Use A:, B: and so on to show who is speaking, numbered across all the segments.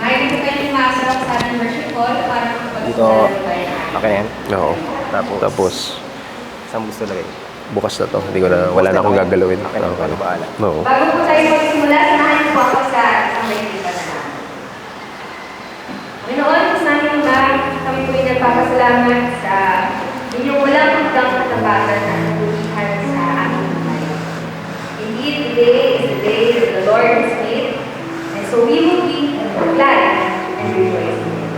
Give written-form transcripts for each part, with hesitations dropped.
A: May po kayong masarap sa ating worship hall para
B: Dito,
A: makapagsalita tayo.
B: okay yan?
C: Oo.
B: Tapos,
C: Saan gusto lagay?
B: bukas na to. Hindi ko na, wala na akong gagalawin.
C: Okay, ano bahala?
B: Oo.
A: Bago po tayo magsimula, samahan po ako sa isang maikita na namin. Panginoon, sa aming mga kami po ay nagpapasalamat sa inyong walang hanggang katapatan at nabulihan sa aming buhay. Indeed, today is the day that the Lord has made, and so we will be glad and rejoice in it.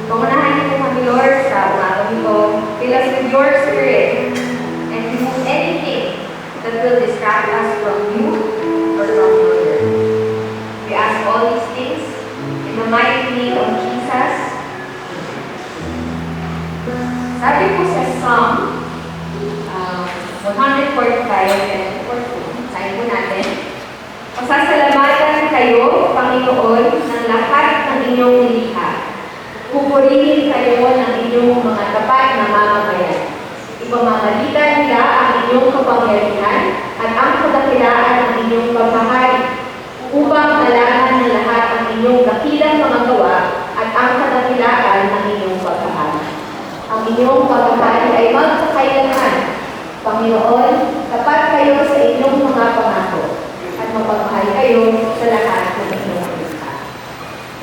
A: Pangunahan niyo po kami, Lord, sa umagang ito. Fill us with your spirit and remove anything that will distract us from you or from your word. We ask all these things in the mighty name of Jesus. Sabi po sa Psalm 145 and 14, sabi po natin, "Pasasalamatan kayo, Panginoon, ng lahat ng inyong nilikha. Pupurihin kayo ng inyong mga tapat na mamamayan. Ipamamalitan nila ang inyong kapangyarihan at ang kadakilaan ng inyong pagmahal upang malaman ng lahat ang inyong dakilang mga gawa at ang kadakilaan ng inyong pagmahal. Ang inyong pagmahal ay magkakailanman. Panginoon, tapat kayo sa inyong mga pangako at mapagmahal kayo sa lahat ng inyong nilikha."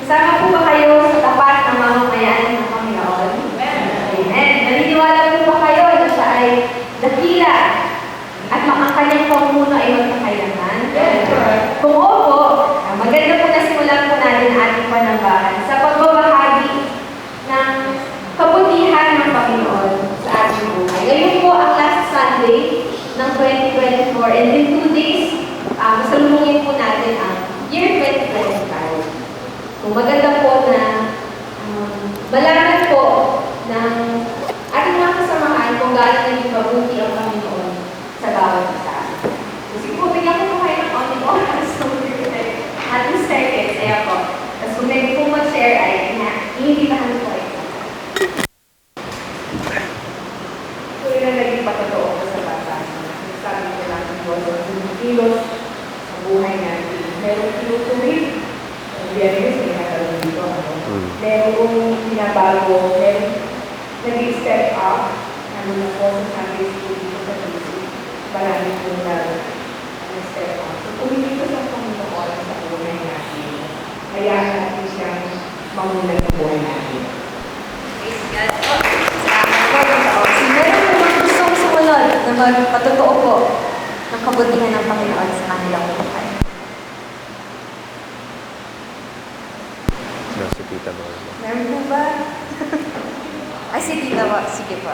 A: Kasama po ba kayo sa tapat na mamamayan ng Panginoon? Amen. Naniniwala po ba kayo na siya ay dakila at ang kanyang pamumuno ay magkakailanman? Kung opo, maganda po na simulan po natin ang ating panambahan sa pagbabahagi ng kabutihan ng Panginoon sa ating buhay. Ngayon po ang last Sunday ng 2024 and in 2 days, masalubungin po natin ang year 2025. Kung maganda po na malaman po ng ating mga kasamahan kung gaano naging mabuti ang Panginoon sa bawat isa. Kasi po, bigyan ko po kayo ng onting oras. So, at 2 seconds, ayan po. Tapos kung may po mag-share ay iimbitahan ko kayo. So, yun ang naging patotoo ko sa bata. Sabi ko lang ng Diyos, ang kilos sa buhay natin. Meron tinutuwid. Biyernes, may nakalong dito. Merong binabago, merong nag-step up. Ano na po sa Sunday School dito sa Basic. Marami po nag-step up. So, pumili ko sa Panginoon sa buhay natin. Kaya natin siyang mamulat sa buhay natin. Praise God po. Salamat po. Meron po mga gustong sumunod na magpatotoo po ng kabutihan ng Panginoon sa kanilang buhay.
B: Si Tita Norma.
A: Meron po ba? Ay, si Tita po. Sige po.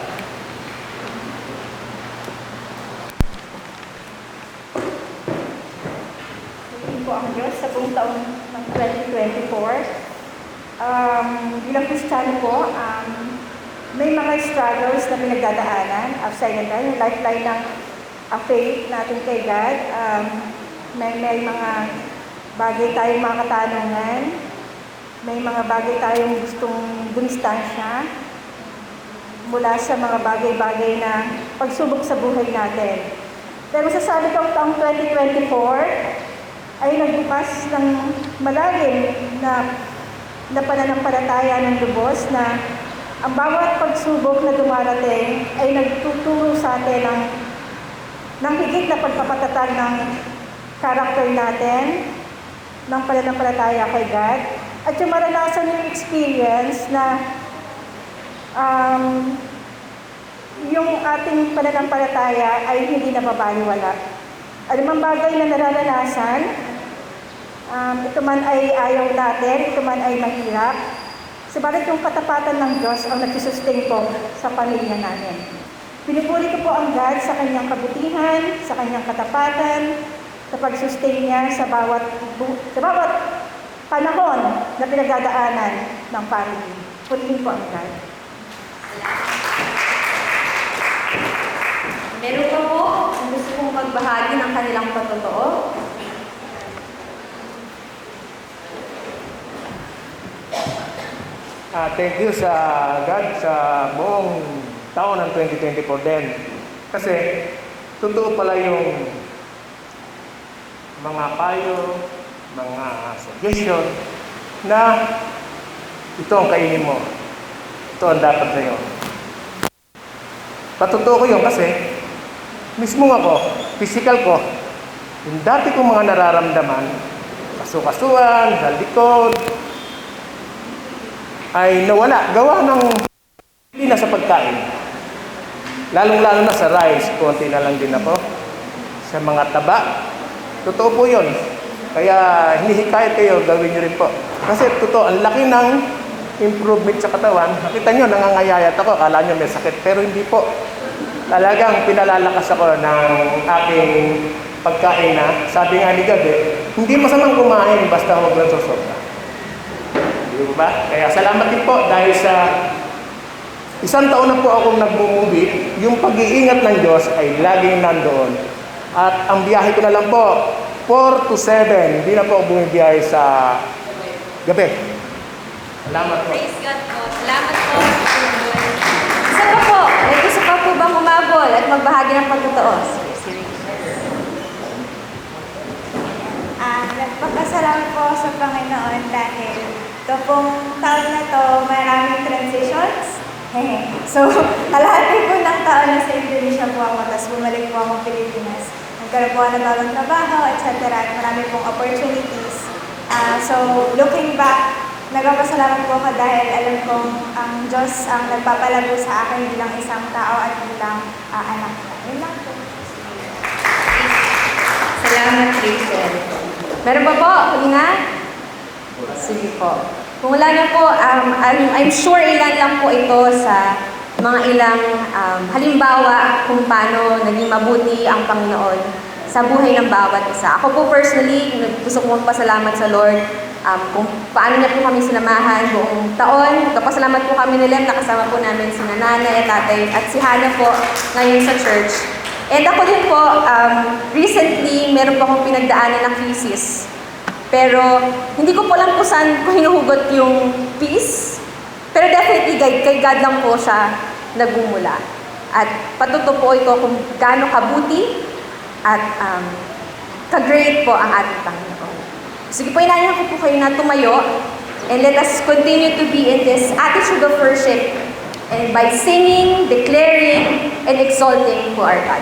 A: Pagdating po ang Diyos sa buong taon ng 2024. Bilang Kristiyano po, may mga struggles na pinagdadaanan outside and down, yung lifeline ng faith natin kay God. May mga bagay tayong mga katanungan. May mga bagay tayong gustong gumistansya mula sa mga bagay-bagay na pagsubok sa buhay natin. Pero masasabi ko ang taong 2024 ay nagbukas ng malalim na pananampalataya ng lubos na ang bawat pagsubok na dumarating ay nagtuturo sa atin ng higit na pagpapatatag ng karakter natin, ng pananampalataya kay God. At yung maranasan yung experience na yung ating pananampalataya ay hindi nababaliwala. Anumang bagay na nararanasan, ito man ay ayaw natin, ito man ay mahirap, sabalit yung katapatan ng Diyos ang nagsusustain po sa pamilya namin. Pinupuri ko po ang God sa kanyang kabutihan, sa kanyang katapatan, sa pag-sustain niya sa bawat panahon na pinagdadaanan ng family. Purihin po ang God. Meron pa po ang gusto kong magbahagi ng kanilang patotoo.
D: Thank you sa God sa buong taon ng 2024 din. Kasi totoo pala yung mga payo, mga suggestion na ito ang kainin mo. Ito ang dapat sa'yo. Patotoo ko yun kasi mismo ako, physical ko, yung dati kong mga nararamdaman, kasukasuan, sa likod, ay nawala. Gawa ng hindi na sa pagkain. Lalong-lalo na sa rice, konti na lang din ako. Sa mga taba, totoo po yun. Kaya hinihikayat kayo, gawin nyo rin po. Kasi totoo, ang laki ng improvement sa katawan. Nakita nyo, nangangayayat ako, akala nyo may sakit, pero hindi po. Talagang pinalalakas ako ng aking pagkain na, sabi nga ni Gabi, hindi masamang kumain basta huwag lang susobra. Di ba? Kaya salamat din po dahil sa isang taon na po akong nagbumubi, yung pag-iingat ng Diyos ay laging nandoon. At ang biyahe ko na lang po, 4 to 7, hindi na po ako bumibiyahe sa gabi. Salamat po.
A: Praise God po. Salamat po. Isa pa po, may gusto pa po bang umabol at magbahagi ng pagtotoo?
E: Nagpapasalamat po sa Panginoon dahil ito pong taon na to maraming transitions. So, kalahati po ng taon na sa Indonesia po ako, tapos bumalik po ako Pilipinas. Nagkaroon po ako ng bagong trabaho, etc. At marami pong opportunities. So, looking back, nagpapasalamat po ako dahil alam kong ang Diyos ang nagpapalago sa akin bilang isang tao at bilang anak niya. Yun lang po.
A: Salamat, Rachel. Meron pa po? Huli na? Sige po. Kung wala na po, I'm sure ilan lang po ito sa mga ilang halimbawa kung paano naging mabuti ang Panginoon sa buhay ng bawat isa. Ako po personally, gusto ko magpasalamat sa Lord kung paano niya po kami sinamahan buong taon. Nagpasalamat po kami ni Lem, nakasama po namin si nanay at tatay at si Hannah po ngayon sa church. And ako din po, recently, meron po akong pinagdaanan na crisis. Pero, hindi ko po lang kung saan ko hinuhugot yung peace. Pero definitely, kay God lang po siya nagmumula. At patuto po ito kung gaano kabuti at ka-great po ang ating Panginoon. Sige po, inaanyahan ko po kayo na tumayo. And let us continue to be in this attitude of worship. And by singing, declaring, and exalting to our God.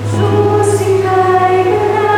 E: So, si Kay Wala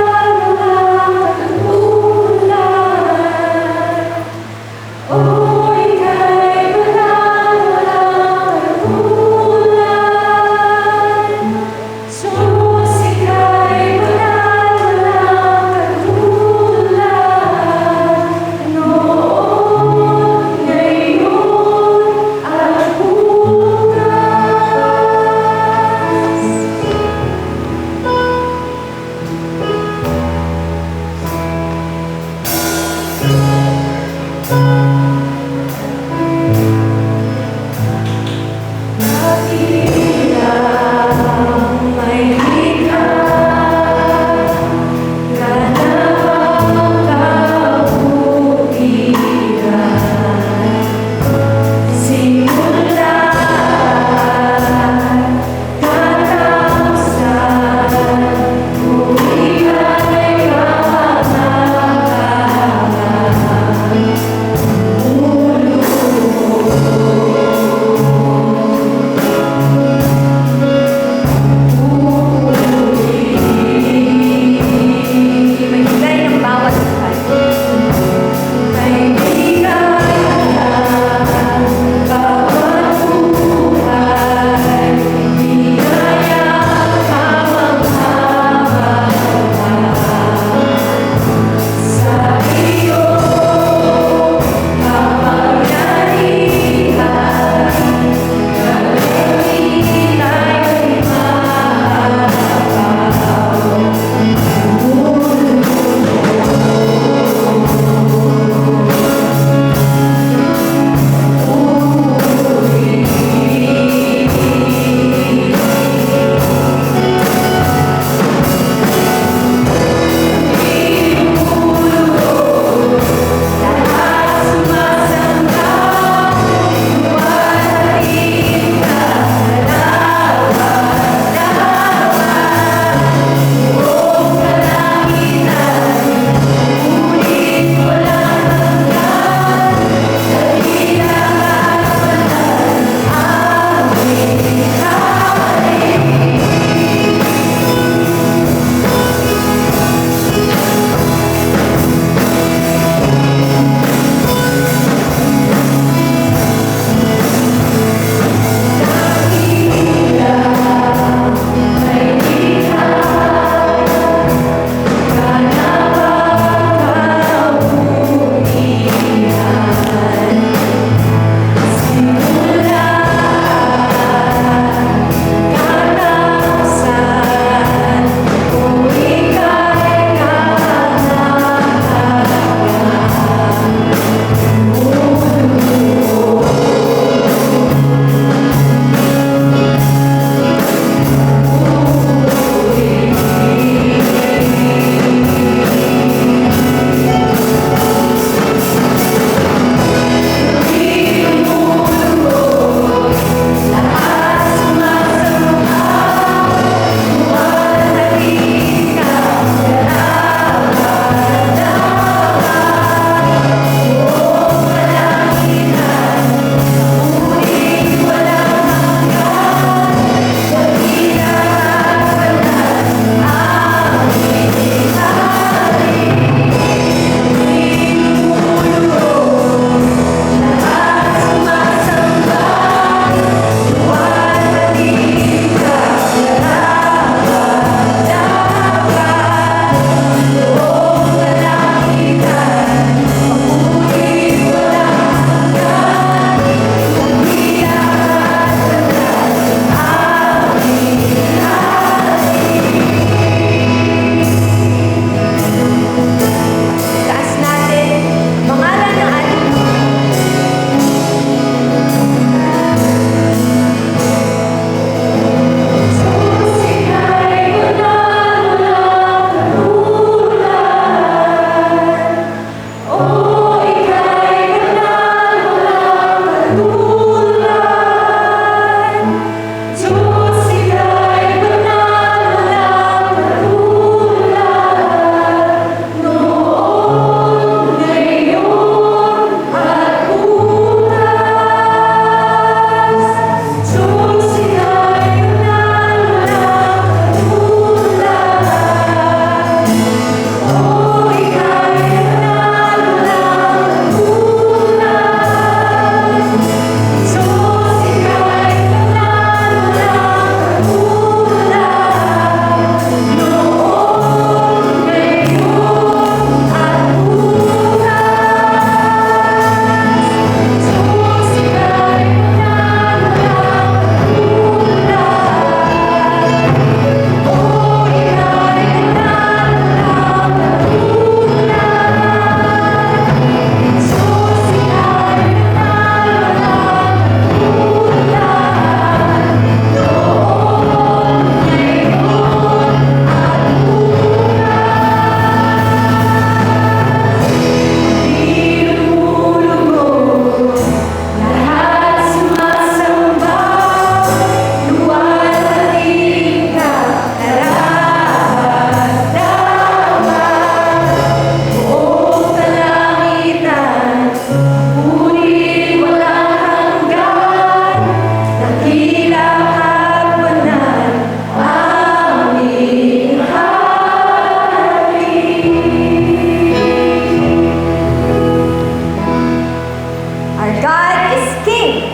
E: Our God is King.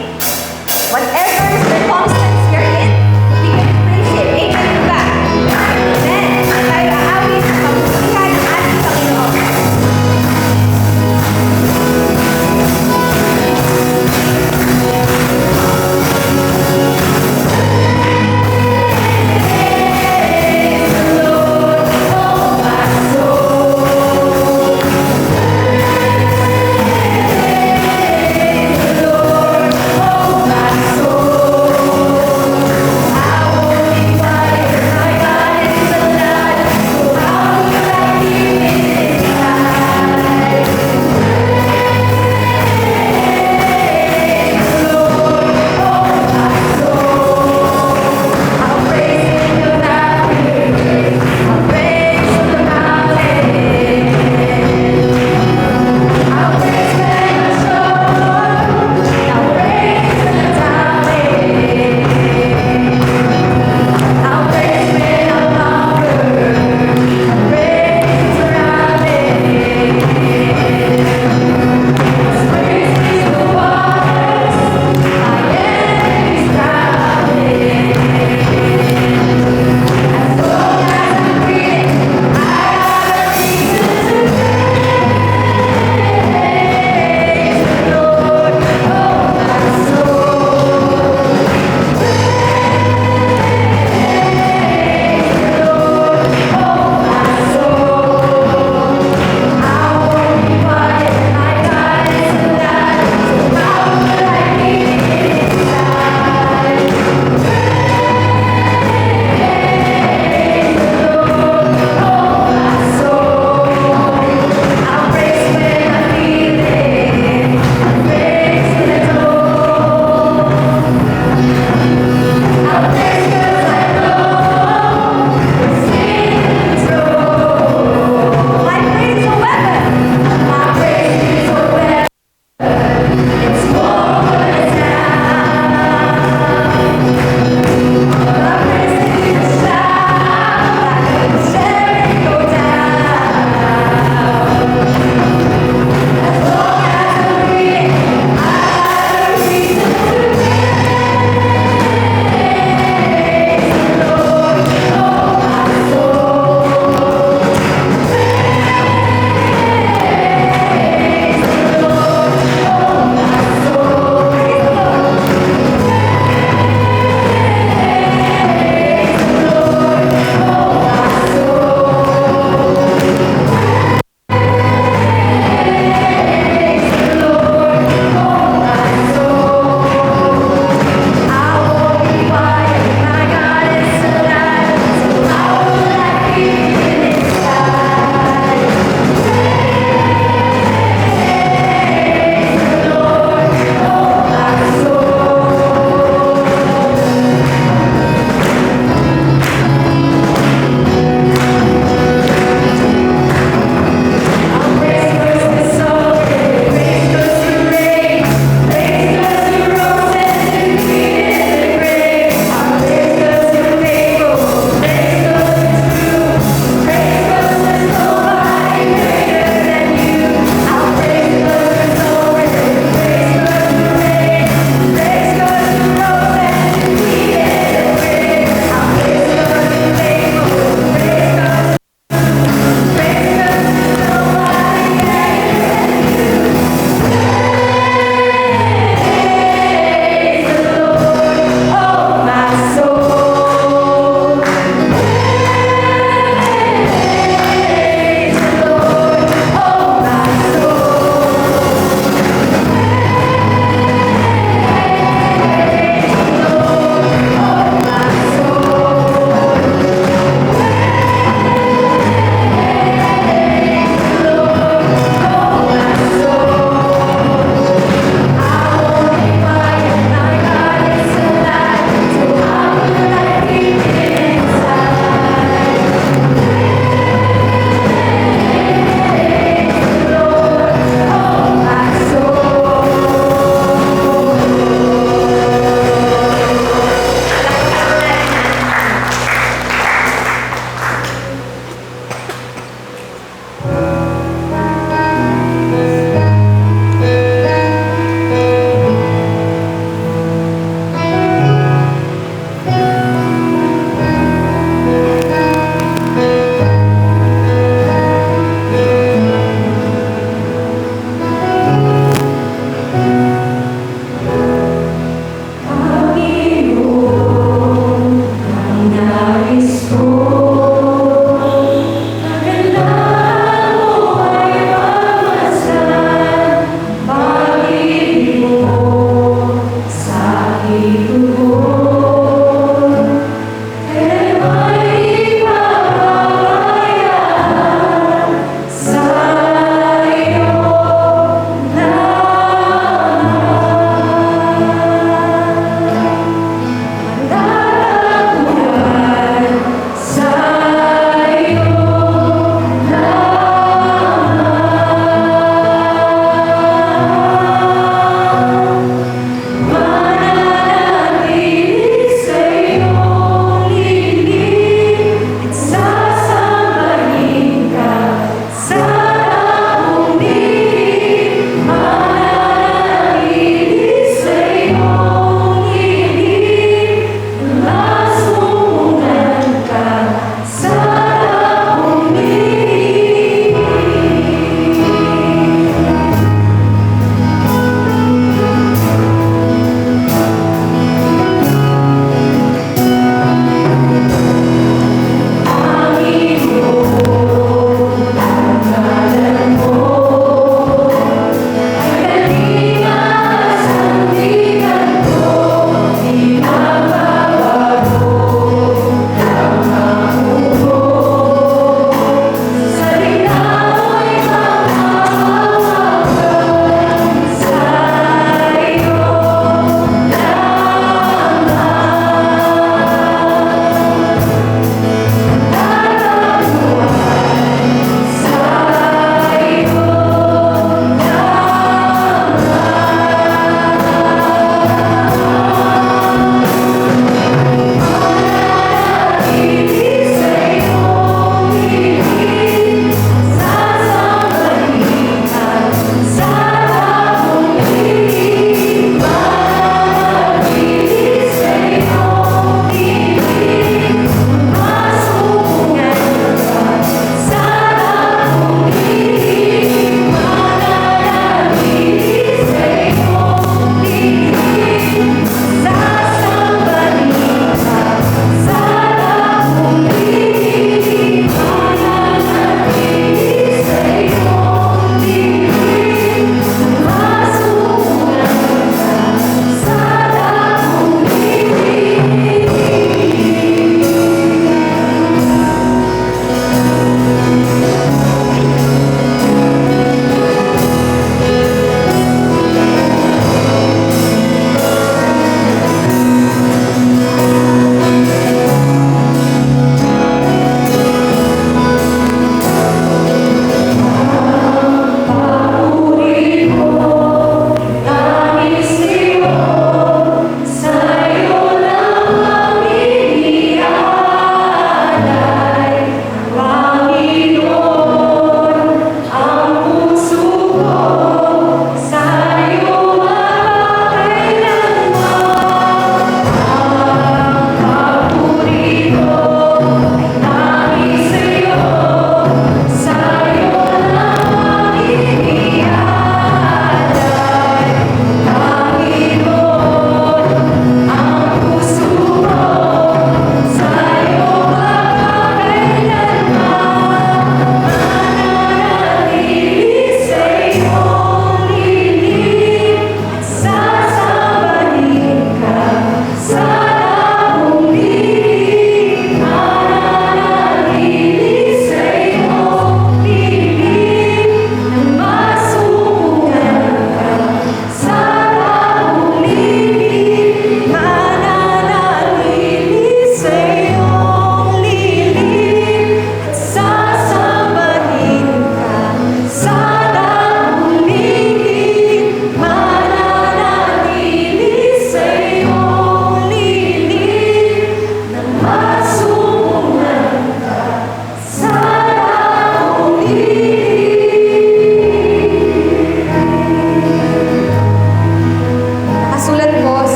E: Whatever circumstance you're in, we can praise Him. Amen ba? Amen. Tayo aawit sa pagpupilihan ng ating Panginoon. My praise is a weapon. My praise is a weapon. It's more than a sound. My praise is a shout that can Jericho down. As long as I'm breathing, I have a reason to praise the Lord, oh my soul. Praise the Lord, oh my soul.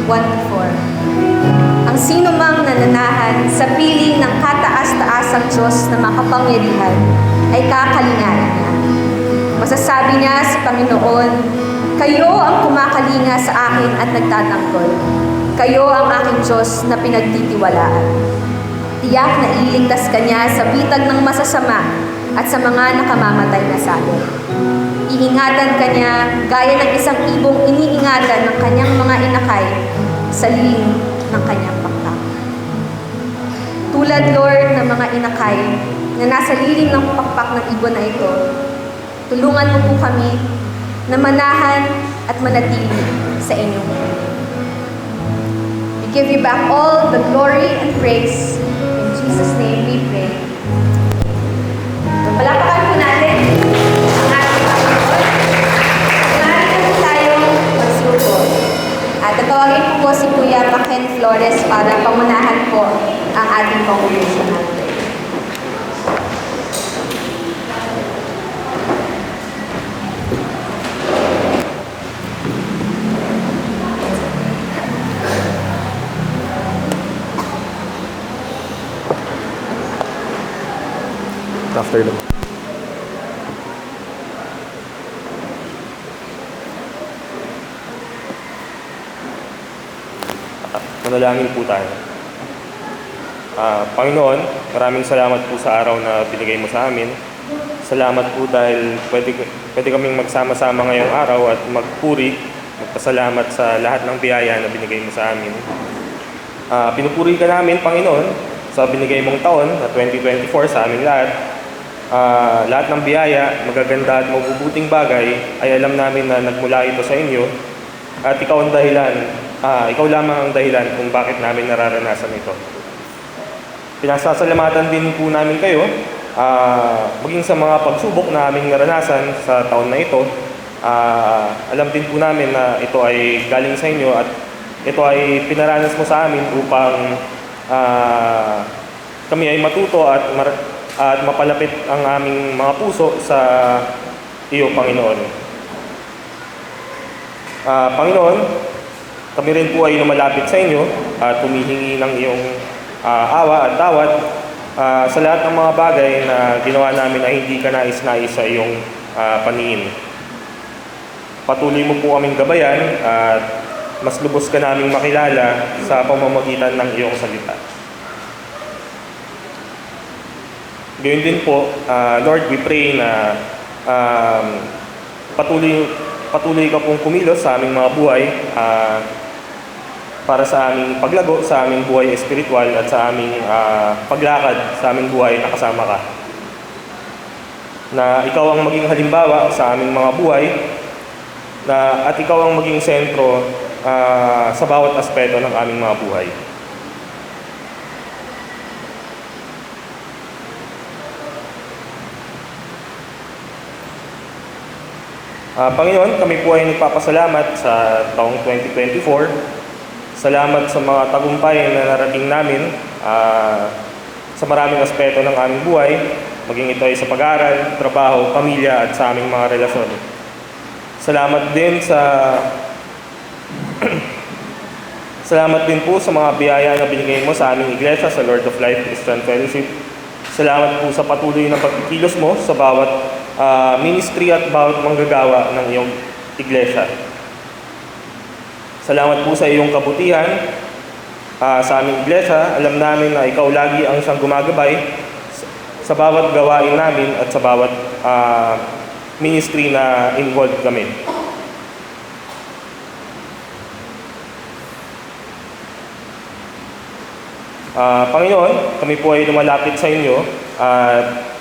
A: 1-4. Ang sino mang nananahan sa piling ng kataas-taasang Diyos na makapangyarihan ay kakalingain niya. Masasabi niya sa Panginoon, kayo ang kumakalinga sa akin at nagtatanggol. Kayo ang aking Diyos na pinagtitiwalaan. Tiyak na iligtas ka niya sa bitag ng masasama at sa mga nakamamatay na salot. Iingatan ka niya gaya ng isang ibong iniingatan ng kanyang mga inakay sa liling ng kanyang pakpak. Tulad, Lord, ng mga inakay na nasa liling ng pakpak ng ibon na ito, tulungan mo po kami na manahan at manatili sa inyong piling. We give you back all the glory and praise. In Jesus' name we pray. Palapakan po natin ang ating Panginoon. Marami na po tayong magsuko. At tatawagin po si Kuya Maken Flores para pamunahan po ang ating congregational prayer.
B: After naman.
C: Manalangin po tayo. Panginoon, maraming salamat po sa araw na binigay mo sa amin. Salamat po dahil pwede kaming magsama-sama ngayong araw at magpuri, magpasalamat sa lahat ng biyaya na binigay mo sa amin. Pinupuri ka namin, Panginoon, sa binigay mong taon na 2024 sa aming lahat. Lahat ng biyaya, magaganda at mabubuting bagay ay alam namin na nagmula ito sa inyo at ikaw ang dahilan, ikaw lamang ang dahilan kung bakit namin nararanasan ito. Pinasasalamatan din po namin kayo, maging sa mga pagsubok na aming naranasan sa taon na ito. Alam din po namin na ito ay galing sa inyo at ito ay pinaranas mo sa amin upang kami ay matuto at mapalapit ang aming mga puso sa iyo, Panginoon. Panginoon, kami rin po ay lumalapit sa inyo at humihingi ng iyong awa at tawad sa lahat ng mga bagay na ginawa namin na hindi ka nais-nais sa iyong paningin. Patuloy mo po kaming gabayan at mas lubos ka naming makilala sa pamamagitan ng iyong salita. Gayun din po, Lord, we pray na patuloy ka pong kumilos sa aming mga buhay para sa aming paglago, sa aming buhay espiritual at sa aming paglakad sa aming buhay na kasama ka. Na ikaw ang maging halimbawa sa aming mga buhay at ikaw ang maging sentro sa bawat aspeto ng aming mga buhay. Panginoon, kami po ay nagpapasalamat sa taong 2024. Salamat sa mga tagumpay na narating namin sa maraming aspeto ng aming buhay, maging ito ay sa pag-aaral, trabaho, pamilya at sa aming mga relasyon. Salamat din Salamat din po sa mga biyaya na binigay mo sa aming iglesia, sa Lord of Life Christian Fellowship. Salamat po sa patuloy na pagkikilos mo sa bawat ministry at bawat manggagawa ng iyong iglesia. Salamat po sa iyong kabutihan sa aming iglesia. Alam namin na ikaw lagi ang siyang gumagabay sa bawat gawain namin at sa bawat ministry na involved kami. Panginoon, kami po ay lumalapit sa inyo at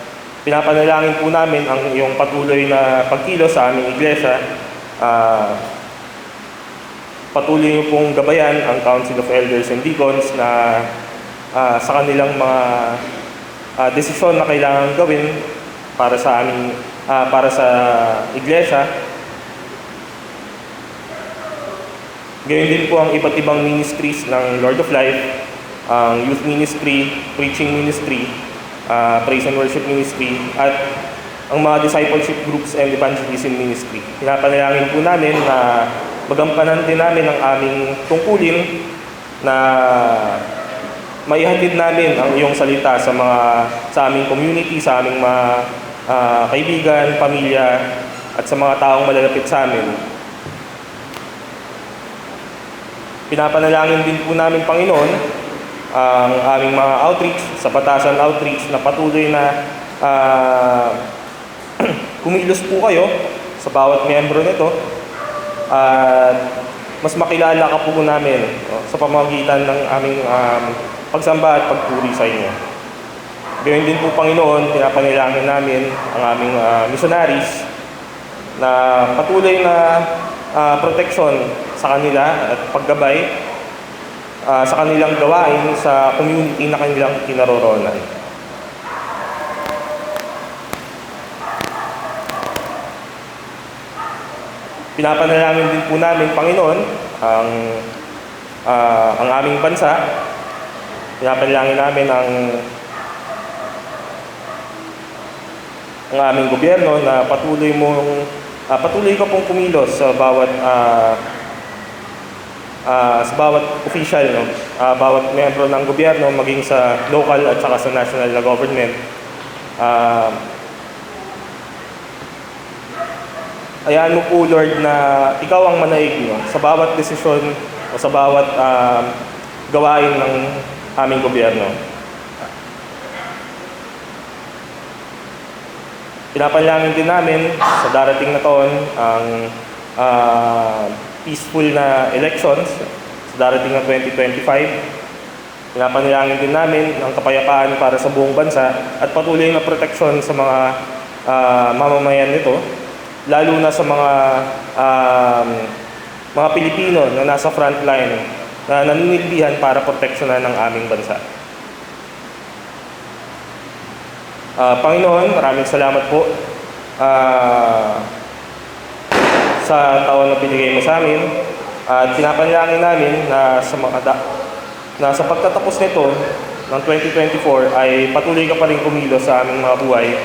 C: pinapanalangin po namin ang iyong patuloy na pagkilos sa aming iglesia. Patuloy niyo pong gabayan ang Council of Elders and Deacons na sa kanilang mga desisyon na kailangan gawin para sa aming para sa iglesia. Gayon din po ang iba't ibang ministries ng Lord of Life, ang youth ministry, preaching ministry, praise and worship ministry, at ang mga discipleship groups and evangelism ministry. Pinapanalangin po namin na magampanan din namin ang aming tungkulin na maihatid namin ang iyong salita sa aming community, sa aming mga kaibigan, pamilya, at sa mga taong malalapit sa amin. Pinapanalangin din po namin, Panginoon, ang aming mga outreach, sa Batasan Outreach, na patuloy na kumilos po kayo sa bawat miyembro nito at mas makilala ka po namin sa pamamagitan ng aming pagsamba at pagpuri sa inyo. Gayun din po, Panginoon, pinapanalangin namin ang aming missionaries na patuloy na proteksyon sa kanila at paggabay sa kanilang gawain sa community na kanilang kinaroroonan. Pinapanalangin din po namin, Panginoon, ang aming bansa. Pinapanalangin namin ang aming gobyerno na patuloy ka pong kumilos sa bawat official, bawat miyembro ng gobyerno, maging sa local at saka sa national na government. Hayaan mo po, Lord, na ikaw ang manaig sa bawat desisyon o sa bawat gawain ng aming gobyerno. Pinapanalangin din namin sa darating na taon ang peaceful na elections sa darating na 2025. Pinapanalangin din namin ang kapayapaan para sa buong bansa at patuloy na proteksyon sa mga mamamayan nito, lalo na sa mga Pilipino na nasa frontline na naninilbihan para proteksyonan ng aming bansa. Panginoon, maraming salamat po sa taon na binigay mo sa amin at pinapanalangin namin na sa pagtatapos nito ng 2024 ay patuloy ka pa rin kumilos sa aming mga buhay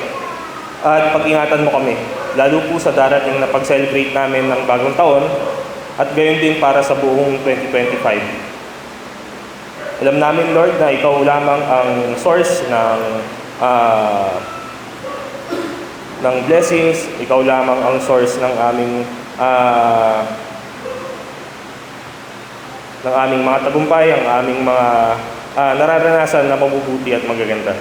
C: at pag-ingatan mo kami, lalo po sa darating na pag-celebrate namin ng bagong taon at gayon din para sa buong 2025. Alam namin, Lord, na ikaw lamang ang source ng blessings, ikaw lamang ang source ng aming mga tagumpay, ang aming mga nararanasan na mabubuti at magaganda.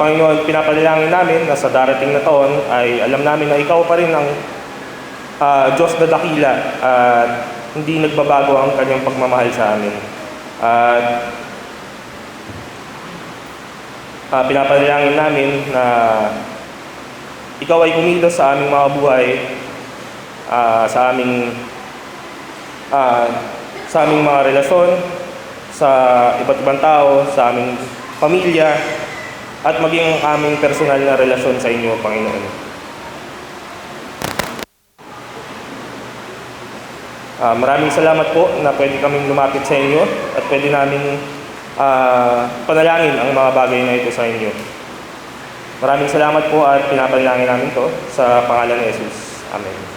C: Panginoon, pinapanalangin namin na sa darating na taon ay alam namin na ikaw pa rin ang Diyos na dakila at hindi nagbabago ang kanyang pagmamahal sa amin. Pinapanalangin namin na ikaw ay kumilos sa aming mga buhay, sa aming mga relasyon, sa iba't ibang tao, sa aming pamilya, at maging ang aming personal na relasyon sa inyo, Panginoon. Maraming salamat po na pwede kaming lumapit sa inyo at pwede naming panalangin ang mga bagay na ito sa inyo. Maraming salamat po at pinapanalangin namin ito sa pangalan ni Jesus. Amen.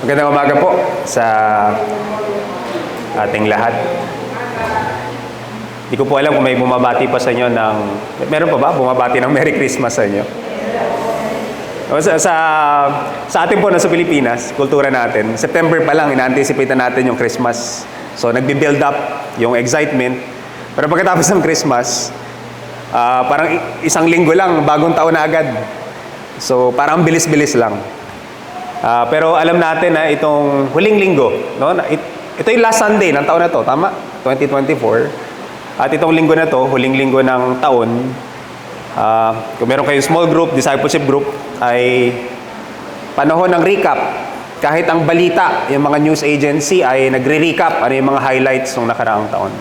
B: Magandang umaga po sa ating lahat. Hindi ko po alam kung may bumabati pa sa inyo ng... Meron pa ba bumabati ng Merry Christmas sa inyo? Sa atin po na sa Pilipinas, kultura natin, September pa lang, ina-anticipate natin yung Christmas. So, nagbi-build up yung excitement. Pero pagkatapos ng Christmas, parang isang linggo lang, bagong taon na agad. So, parang bilis-bilis lang. Pero alam natin na itong huling linggo, no? Ito yung last Sunday ng taon na to, tama? 2024. At itong linggo na to, huling linggo ng taon, kung meron kayong small group, discipleship group, ay panahon ng recap. Kahit ang balita, yung mga news agency ay nagre-recap ano yung mga highlights ng nakaraang taon.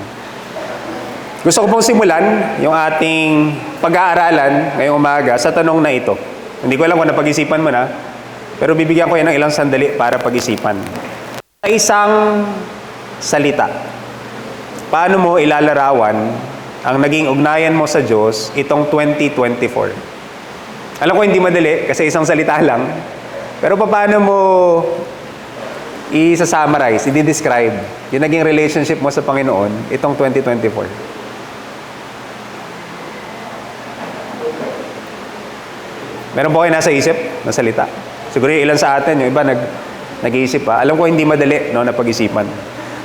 B: Gusto ko pong simulan yung ating pag-aaralan ngayong umaga sa tanong na ito. Hindi ko alam kung napag-isipan mo na, pero bibigyan ko yan ng ilang sandali para pag-isipan. Sa isang salita, paano mo ilalarawan ang naging ugnayan mo sa Diyos itong 2024? Alam ko hindi madali kasi isang salita lang, pero paano mo i-summarize, i-describe yung naging relationship mo sa Panginoon itong 2024? Meron po kayo nasa isip na salita? Siguro yung ilan sa atin, yung iba nag-iisip pa. Alam ko hindi madali, no, na pag-isipan.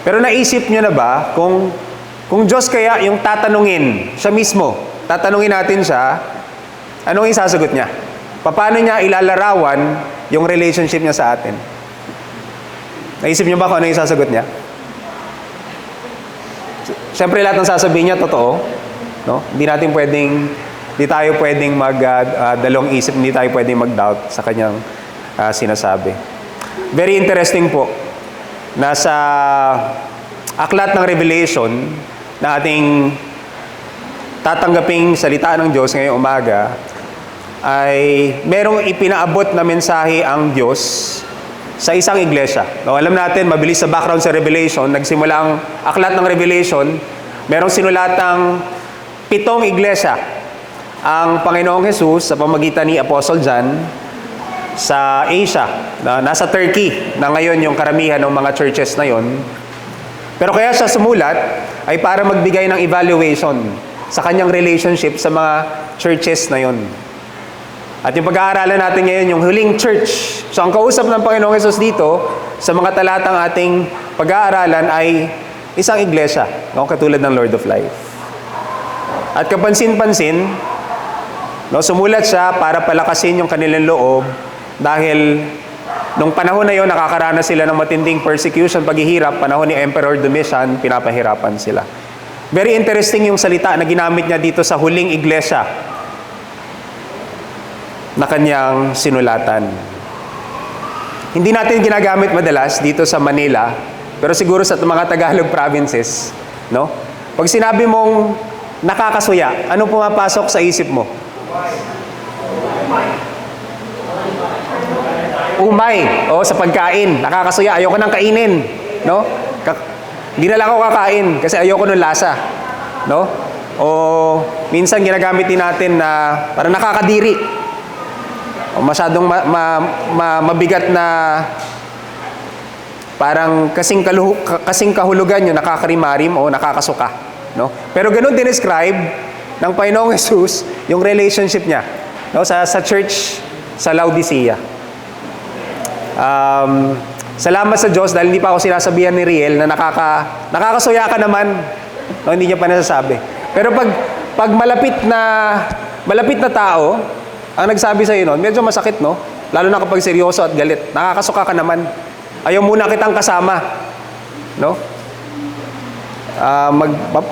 B: Pero naisip nyo na ba kung Diyos kaya yung tatanungin, siya mismo, tatanungin natin siya, anong isasagot niya? Paano niya ilalarawan yung relationship niya sa atin? Naisip niyo ba kung ano yung sasagot niya? Siyempre lahat ng sasabihin niya totoo, no? Hindi tayo pwedeng dalawang isip, hindi tayo pwedeng mag-doubt sa kanyang sinasabi. Very interesting po na sa aklat ng Revelation na ating tatanggaping salita ng Diyos ngayong umaga ay merong ipinaabot na mensahe ang Diyos sa isang iglesia. No, alam natin, mabilis sa background sa Revelation, nagsimula ang aklat ng Revelation, merong sinulatang 7 iglesia ang Panginoong Jesus sa pamagitan ni Apostle John sa Asia, nasa Turkey na ngayon yung karamihan ng mga churches na yon. Pero kaya siya sumulat ay para magbigay ng evaluation sa kanyang relationship sa mga churches na yon. At yung pag-aaralan natin ngayon, yung huling church. So ang kausap ng Panginoong Jesus dito sa mga talatang ating pag-aaralan ay isang iglesia, no? Katulad ng Lord of Life. At kapansin-pansin, no, sumulat siya para palakasin yung kanilang loob dahil nung panahon na yon nakakaranas sila ng matinding persecution, paghihirap, panahon ni Emperor Domitian, pinapahirapan sila. Very interesting yung salita na ginamit niya dito sa huling iglesia na kanyang sinulatan. Hindi natin ginagamit madalas dito sa Manila, pero siguro sa mga Tagalog provinces, no? Pag sinabi mong nakakasuya, ano pumapasok sa isip mo? Umay, o sa pagkain, nakakasuya, ayoko nang kainin, no? Hindi na lang ako kakain kasi ayoko ng lasa, no? O minsan ginagamit din natin na para nakakadiri. O masyadong mabigat na parang kasing kahulugan yun, nakakarimarim o nakakasuka, no? Pero ganun describe ng Panginoong Jesus yung relationship niya, no, sa church sa Laodicea. Salamat sa Diyos dahil hindi pa ako sinasabihan ni Riel na nakakasuya ka naman, no, hindi niya pa nasasabi. Pero pag malapit na tao ang nagsabi sa iyo noon, medyo masakit, no? Lalo na kapag seryoso at galit. Nakakasuka ka naman. Ayaw muna kitang kasama, no?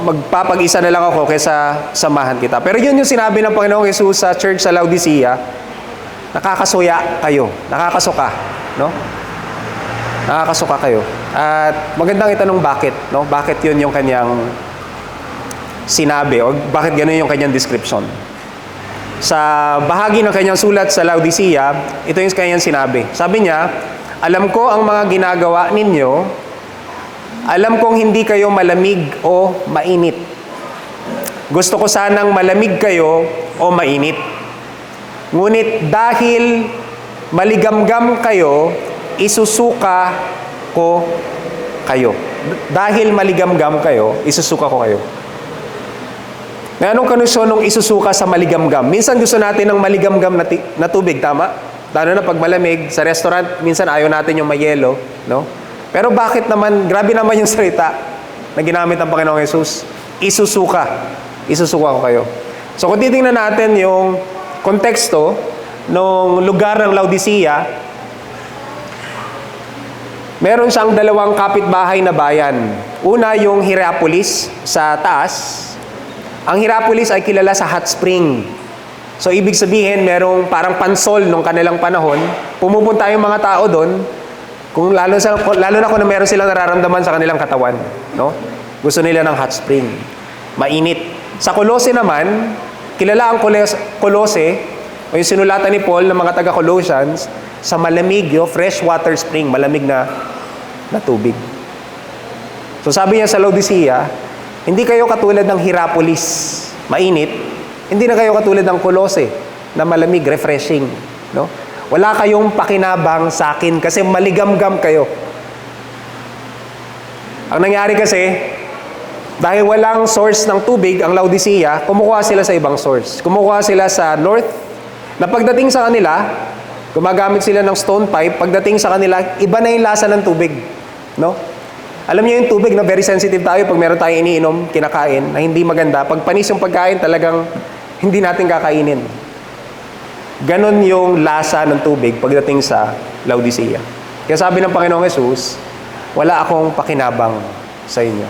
B: Magpapag-isa na lang ako kaysa samahan kita. Pero yun yung sinabi ng Panginoong Jesus sa church sa Laodicea, nakakasuya kayo, nakakasuka, no? Nakakasuka kayo. At magandang itanong bakit, no? Bakit yun yung kanyang sinabi o bakit gano'n yung kanyang description? Sa bahagi ng kanyang sulat sa Laodicea, ito yung kanyang sinabi. Sabi niya, alam ko ang mga ginagawa ninyo, alam kong hindi kayo malamig o mainit. Gusto ko sanang malamig kayo o mainit. Ngunit dahil maligamgam kayo, isusuka ko kayo. Dahil maligamgam kayo, isusuka ko kayo. May anong konusyon nung isusuka sa maligamgam? Minsan gusto natin ng maligamgam na tubig, tama? Lalo na pag malamig, sa restaurant, minsan ayaw natin yung may yelo, no? Pero bakit naman, grabe naman yung salita na ginamit ng Panginoong Jesus, isusuka ko kayo. So kung titingnan natin yung konteksto ng lugar ng Laodicea, meron siyang dalawang kapitbahay na bayan. Una, yung Hierapolis sa taas. Ang Hierapolis ay kilala sa hot spring. So, ibig sabihin, merong parang pansol nung kanilang panahon. Pumupunta yung mga tao doon, lalo na kung meron silang nararamdaman sa kanilang katawan. No? Gusto nila ng hot spring. Mainit. Sa Colossae naman, kilala ang Colossae, o yung sinulatan ni Paul ng mga taga-Colossians, sa malamig, fresh water spring, malamig na tubig. So sabi niya sa Laodicea, hindi kayo katulad ng Hierapolis, mainit, hindi na kayo katulad ng Colossae, na malamig, refreshing. No? Wala kayong pakinabang sa akin kasi maligamgam kayo. Ang nangyari kasi, dahil walang source ng tubig ang Laodicea, kumukuha sila sa ibang source. Kumukuha sila sa north, na pagdating sa kanila, gumagamit sila ng stone pipe, pagdating sa kanila, iba na yung lasa ng tubig. No? Alam niyo yung tubig, na very sensitive tayo pag meron tayong iniinom, kinakain, na hindi maganda. Pag panis yung pagkain, talagang hindi natin kakainin. Ganon yung lasa ng tubig pagdating sa Laodicea. Kaya sabi ng Panginoong Hesus, wala akong pakinabang sa inyo.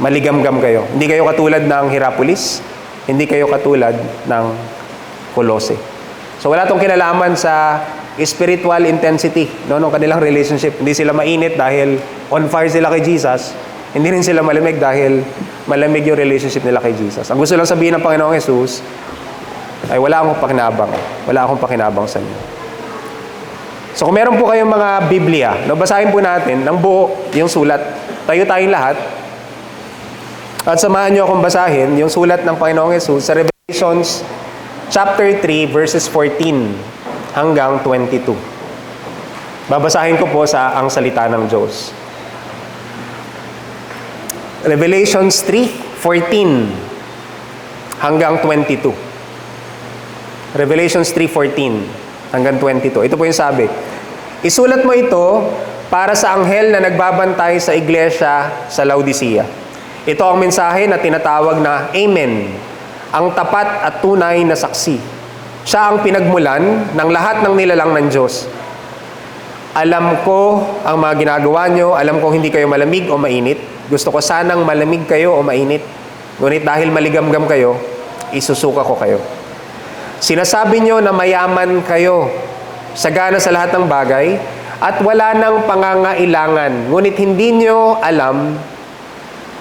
B: Maligamgam kayo. Hindi kayo katulad ng Hierapolis, hindi kayo katulad ng Colossae. So wala tong kinalaman sa spiritual intensity ng kanilang relationship. Hindi sila mainit dahil on fire sila kay Jesus. Hindi rin sila malamig dahil malamig yung relationship nila kay Jesus. Ang gusto lang sabihin ng Panginoong Hesus ay wala akong pakinabang. Wala akong pakinabang sa inyo. So kung meron po kayong mga Biblia, basahin po natin ng buo yung sulat. Tayo tayong lahat. At samahan nyo akong basahin yung sulat ng Panginoong Hesus sa Revelations chapter 3 verses 14 hanggang 22. Babasahin ko po ang salita ng Diyos. Revelations 3:14 hanggang 22. Revelations 3:14 hanggang 22. Ito po yung sabi. Isulat mo ito para sa anghel na nagbabantay sa iglesia sa Laodicea. Ito ang mensahe na tinatawag na Amen, ang tapat at tunay na saksi. Siya ang pinagmulan ng lahat ng nilalang ng Diyos. Alam ko ang mga ginagawa nyo, alam kong hindi kayo malamig o mainit. Gusto ko sanang malamig kayo o mainit. Ngunit dahil maligamgam kayo, isusuka ko kayo. Sinasabi nyo na mayaman kayo, sagana sa lahat ng bagay, at wala nang pangangailangan. Ngunit hindi nyo alam,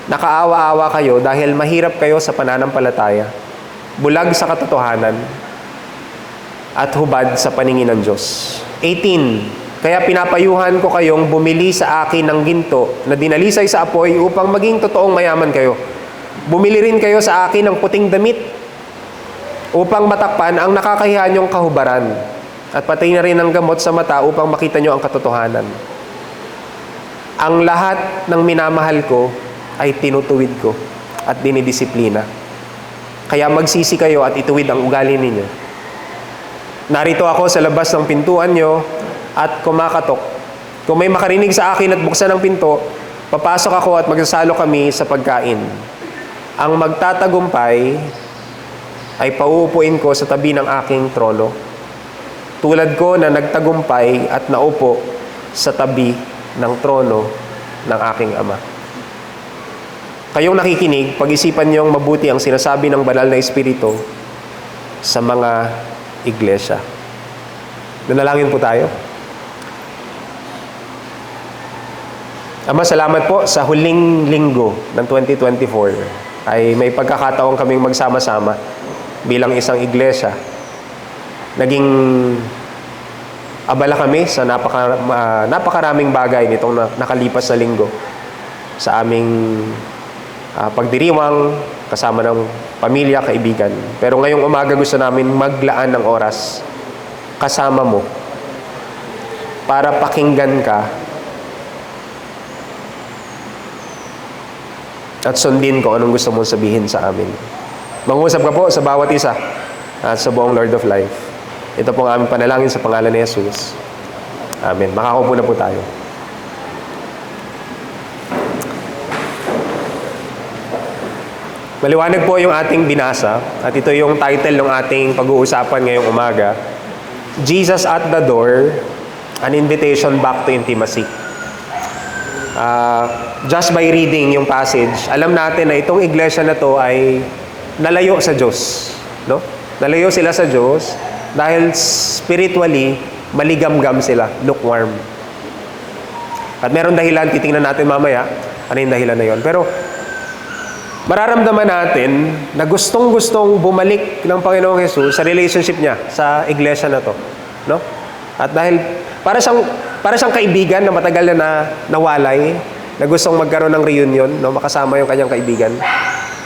B: nakaawa-awa kayo dahil mahirap kayo sa pananampalataya, bulag sa katotohanan, at hubad sa paningin ng Diyos. 18. Kaya pinapayuhan ko kayong bumili sa akin ng ginto na dinalisay sa apoy upang maging totoong mayaman kayo. Bumili rin kayo sa akin ng puting damit upang matakpan ang nakakahiya niyong kahubaran, at pati na rin ang gamot sa mata upang makita niyo ang katotohanan. Ang lahat ng minamahal ko ay tinutuwid ko at dinidisiplina. Kaya magsisi kayo at ituwid ang ugali ninyo. Narito ako sa labas ng pintuan nyo at kumakatok. Kung may makarinig sa akin at buksan ang pinto, papasok ako at magsasalo kami sa pagkain. Ang magtatagumpay ay pauupuin ko sa tabi ng aking trono, tulad ko na nagtagumpay at naupo sa tabi ng trono ng aking Ama. Kayong nakikinig, pag-isipan niyong mabuti ang sinasabi ng banal na Espiritu sa mga iglesia. Nanalangin po tayo. Ama, salamat po sa huling linggo ng 2024 ay may pagkakataon kaming magsama-sama bilang isang iglesia. Naging abala kami sa napakaraming bagay nitong nakalipas na linggo sa aming pagdiriwang kasama ng pamilya, kaibigan. Pero ngayong umaga gusto namin maglaan ng oras kasama mo para pakinggan ka at sundin ko anong gusto mong sabihin sa amin. Mangusap ka po sa bawat isa at sa buong Lord of Life. Ito po ang aming panalangin sa pangalan ni Jesus. Amen. Makakaupo na po tayo. Maliwanag po yung ating binasa at ito yung title ng ating pag-uusapan ngayong umaga. Jesus at the door, an invitation back to intimacy. Just by reading yung passage, alam natin na itong iglesia na to ay nalayo sa Diyos. No? Nalayo sila sa Diyos dahil spiritually, maligamgam sila, lukewarm. At meron dahilan, titingnan natin mamaya, ano yung dahilan na yon. Pero, mararamdaman natin na gustong-gustong bumalik ng Panginoong Hesus sa relationship niya sa iglesia na to. No? At dahil, para siyang kaibigan na matagal na nawalay, na gustong magkaroon ng reunion, no? Makasama yung kanyang kaibigan.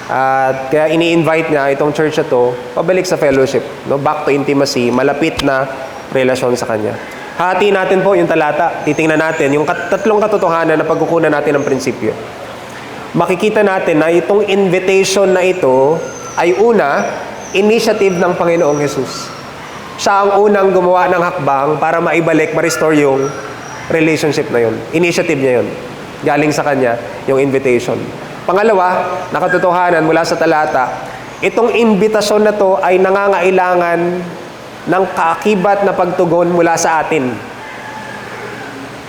B: At kaya ini-invite niya itong church na to pabalik sa fellowship, no? Back to intimacy, malapit na relasyon sa kanya. Hati natin po yung talata. Titingnan natin yung tatlong katotohanan na pagkukunan natin ng prinsipyo. Makikita natin na itong invitation na ito ay una, initiative ng Panginoong Hesus. Siya ang unang gumawa ng hakbang para maibalik, ma-restore yung relationship na yun. Initiative niya yun. Galing sa kanya yung invitation. Pangalawa, nakatotohanan mula sa talata, itong imbitasyon na to ay nangangailangan ng kaakibat na pagtugon mula sa atin.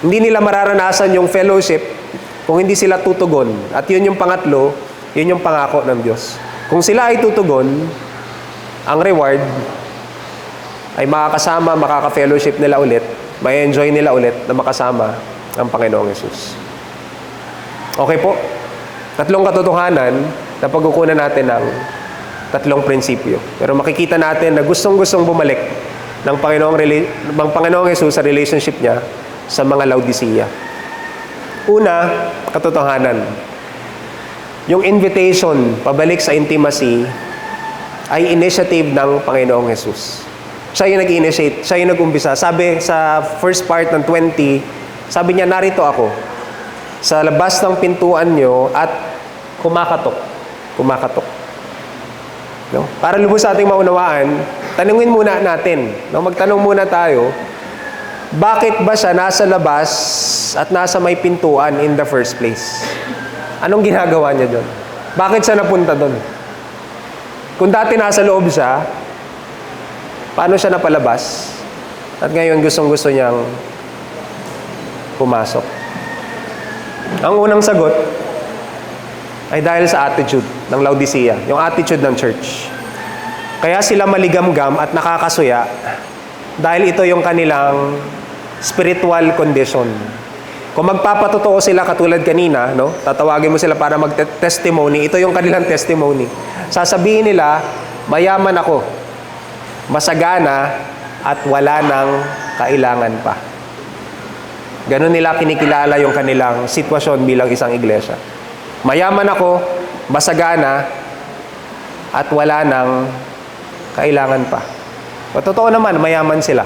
B: Hindi nila mararanasan yung fellowship kung hindi sila tutugon. At yun yung pangatlo, yun yung pangako ng Diyos. Kung sila ay tutugon, ang reward ay makakasama, makaka-fellowship nila ulit, may enjoy nila ulit na makasama ang Panginoong Hesus. Okay po? Tatlong katotohanan na pagkukunan natin ng tatlong prinsipyo. Pero makikita natin na gustong-gustong bumalik ng Panginoong Hesus sa relationship niya sa mga Laodicea. Una, katotohanan. Yung invitation pabalik sa intimacy ay initiative ng Panginoong Hesus. Siya yung nag-initiate, siya yung nag-umpisa. Sabi sa first part ng 20, sabi niya, narito ako sa labas ng pintuan nyo at kumakatok. Kumakatok. No? Para lubos sa ating maunawaan, tanungin muna natin. No? Magtanong muna tayo, bakit ba siya nasa labas at nasa may pintuan in the first place? Anong ginagawa niya doon? Bakit siya napunta doon? Kung dati nasa loob siya, paano siya napalabas? At ngayon gustong-gusto niyang pumasok. Ang unang sagot ay dahil sa attitude ng Laodicea, yung attitude ng church. Kaya sila maligamgam at nakakasuya dahil ito yung kanilang spiritual condition. Kung magpapatotoo sila katulad kanina, no? Tatawagin mo sila para mag-testimony, ito yung kanilang testimony. Sasabihin nila, mayaman ako, masagana, at wala nang kailangan pa. Ganon nila kinikilala yung kanilang sitwasyon bilang isang iglesia. Mayaman ako, masagana, at wala nang kailangan pa. O, totoo naman, mayaman sila.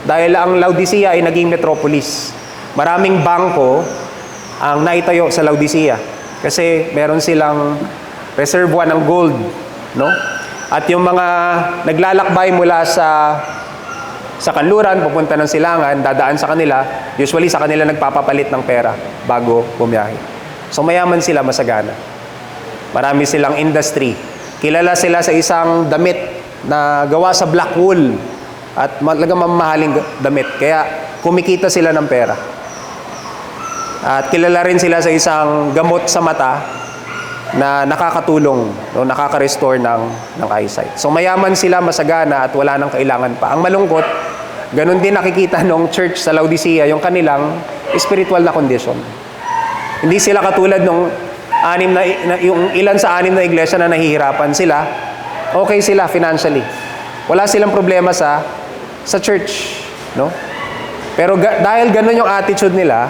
B: Dahil ang Laodicea ay naging metropolis. Maraming bangko ang naitayo sa Laodicea. Kasi meron silang reservoir ng gold. No? At yung mga naglalakbay mula sa kanluran, pupunta ng silangan, dadaan sa kanila, usually sa kanila nagpapapalit ng pera bago bumiyahe. So mayaman sila, masagana. Marami silang industry. Kilala sila sa isang damit na gawa sa black wool at talagang mamahaling damit. Kaya kumikita sila ng pera. At kilala rin sila sa isang gamot sa mata na nakakatulong, no, nakaka-restore ng eyesight. So mayaman sila, masagana, at wala nang kailangan pa. Ang malungkot, ganun din nakikita ng church sa Laodicea, yung kanilang spiritual na condition. Hindi sila katulad nung yung ilan sa 6 na iglesia na nahihirapan sila. Okay sila financially. Wala silang problema sa church, no? Pero dahil ganun yung attitude nila,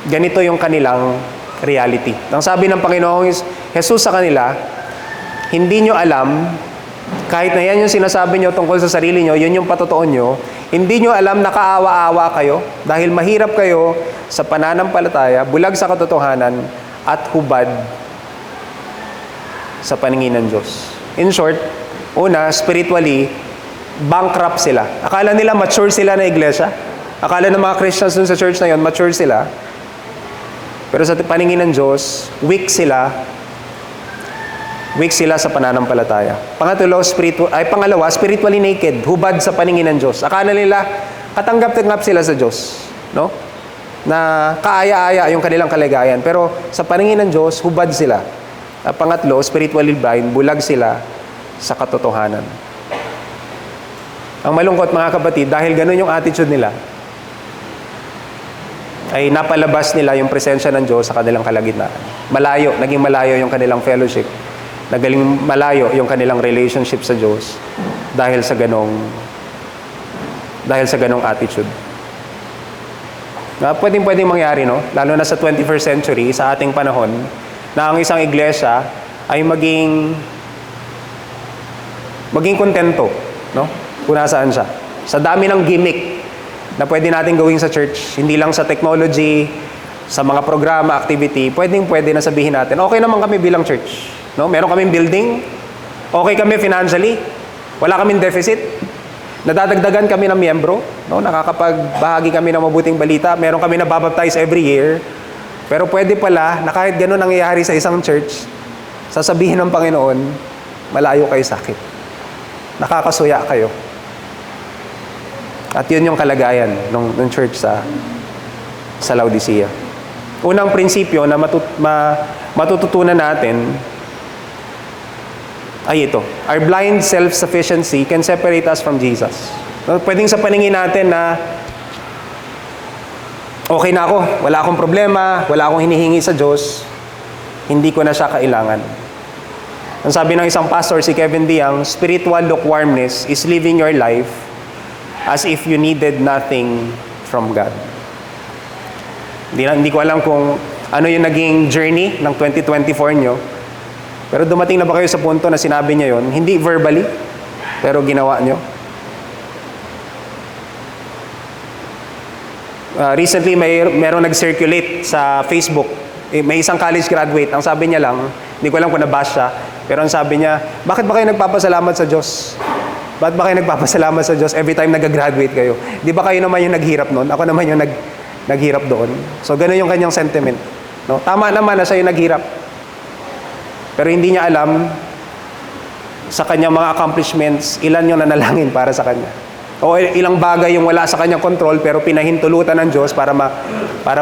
B: ganito yung kanilang reality. Ang sabi ng Panginoong Jesus sa kanila, hindi nyo alam, kahit na yan yung sinasabi nyo tungkol sa sarili nyo, yun yung patotoo nyo, hindi nyo alam na kaawa-awa kayo dahil mahirap kayo sa pananampalataya, bulag sa katotohanan, at hubad sa paningin ng Diyos. In short, una, spiritually, bankrupt sila. Akala nila mature sila na iglesia. Akala ng mga Christians dun sa church na yun, mature sila. Pero sa paningin ng Diyos, weak sila sa pananampalataya. Pangalawa, spiritually naked, hubad sa paningin ng Diyos. Akala nila katanggap-tanggap sila sa Diyos, no? Na kaaya-aya yung kanilang kalagayan. Pero sa paningin ng Diyos, hubad sila. At pangatlo, spiritually blind, bulag sila sa katotohanan. Ang malungkot mga kapatid, dahil ganun yung attitude nila, ay napalabas nila yung presensya ng Diyos sa kanilang kalagitnaan. Naging malayo yung kanilang fellowship. Naging malayo yung kanilang relationship sa Diyos dahil sa ganong attitude. Pwedeng mangyari, no? Lalo na sa 21st century, sa ating panahon, na ang isang iglesia ay maging kontento, no? Kung nasaan siya. Sa dami ng gimmick na pwede natin gawin sa church, hindi lang sa technology, sa mga programa, activity, pwede na sabihin natin, okay naman kami bilang church. No? Meron kaming building, okay kami financially, wala kaming deficit, nadadagdagan kami ng miyembro, no? Nakakapagbahagi kami ng mabuting balita, meron kami na babaptize every year, pero pwede pala na kahit gano'n nangyayari sa isang church, sasabihin ng Panginoon, malayo kayo sa akin. Nakakasuya kayo. At yun yung kalagayan ng church sa Laodicea. Unang prinsipyo na matututunan natin ay ito. Our blind self-sufficiency can separate us from Jesus. Pwedeng sa paningin natin na okay na ako, wala akong problema, wala akong hinihingi sa Diyos, hindi ko na siya kailangan. Ang sabi ng isang pastor, si Kevin DeYoung, spiritual lukewarmness is living your life as if you needed nothing from God. Hindi ko alam kung ano yung naging journey ng 2024 nyo, pero dumating na ba kayo sa punto na sinabi niya yon, hindi verbally, pero ginawa nyo? Recently, meron nag-circulate sa Facebook. May isang college graduate. Ang sabi niya lang, hindi ko alam kung nabash siya, pero ang sabi niya, bakit ba kayo nagpapasalamat sa Diyos? Bakit ba kayo nagpapasalamat sa Diyos every time nag-graduate kayo? Di ba kayo naman yung naghirap noon? Ako naman yung naghirap doon. So, gano'n yung kanyang sentiment. No? Tama naman na siya yung naghirap. Pero hindi niya alam sa kanyang mga accomplishments, ilan yung nanalangin para sa kanya. O ilang bagay yung wala sa kanyang control, pero pinahintulutan ng Diyos para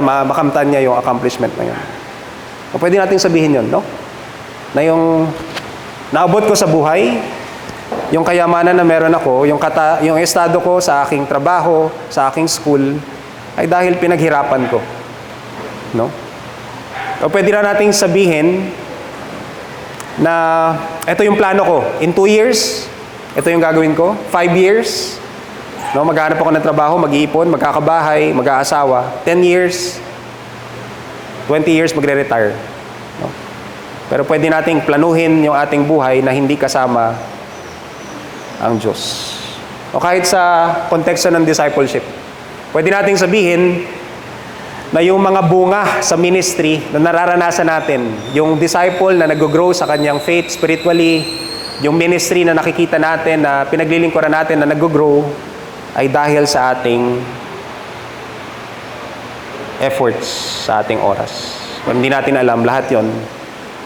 B: makamtan niya yung accomplishment na yun. O pwede natin sabihin yun, no? Na yung naabot ko sa buhay, yung kayamanan na meron ako, yung estado ko sa aking trabaho, sa aking school, ay dahil pinaghirapan ko. No? O pwede na nating sabihin na ito yung plano ko. In 2 years, ito yung gagawin ko. 5 years, no, maghanap ako ng trabaho, mag-iipon, magkakabahay, mag-aasawa. 10 years, 20 years, magre-retire. No? Pero pwede nating planuhin yung ating buhay na hindi kasama ang Diyos. O kahit sa konteksto ng discipleship, pwede nating sabihin na yung mga bunga sa ministry na nararanasan natin, yung disciple na nag-grow sa kanyang faith spiritually, yung ministry na nakikita natin, na pinaglilingkuran natin na nag-grow, ay dahil sa ating efforts, sa ating oras. Kung hindi natin alam, lahat yon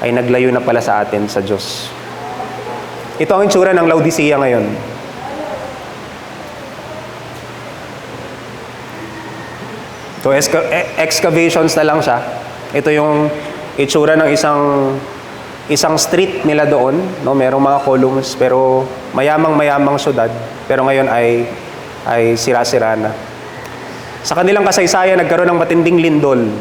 B: ay naglayo na pala sa atin sa Diyos. Ito ang itsura ng Laodicea ngayon. So, excavations na lang siya. Ito yung itsura ng isang street nila doon. No? Merong mga columns, pero mayamang syudad. Pero ngayon ay sira-sira na. Sa kanilang kasaysayan, nagkaroon ng matinding lindol.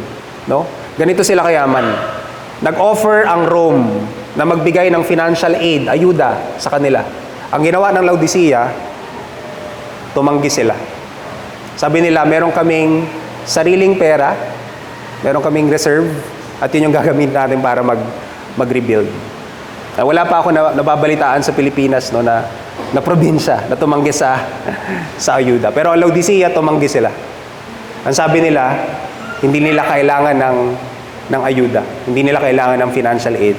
B: No? Ganito sila kayaman. Nag-offer ang Rome na magbigay ng financial aid, ayuda sa kanila. Ang ginawa ng Laodicea, tumanggi sila. Sabi nila, meron kaming sariling pera, meron kaming reserve, at yun yung gagamitin natin para mag-rebuild. Wala pa ako nababalitaan sa Pilipinas, no, na probinsya na tumanggi sa ayuda. Pero ang Laodicea, tumanggi sila. Ang sabi nila, hindi nila kailangan ng ayuda. Hindi nila kailangan ng financial aid.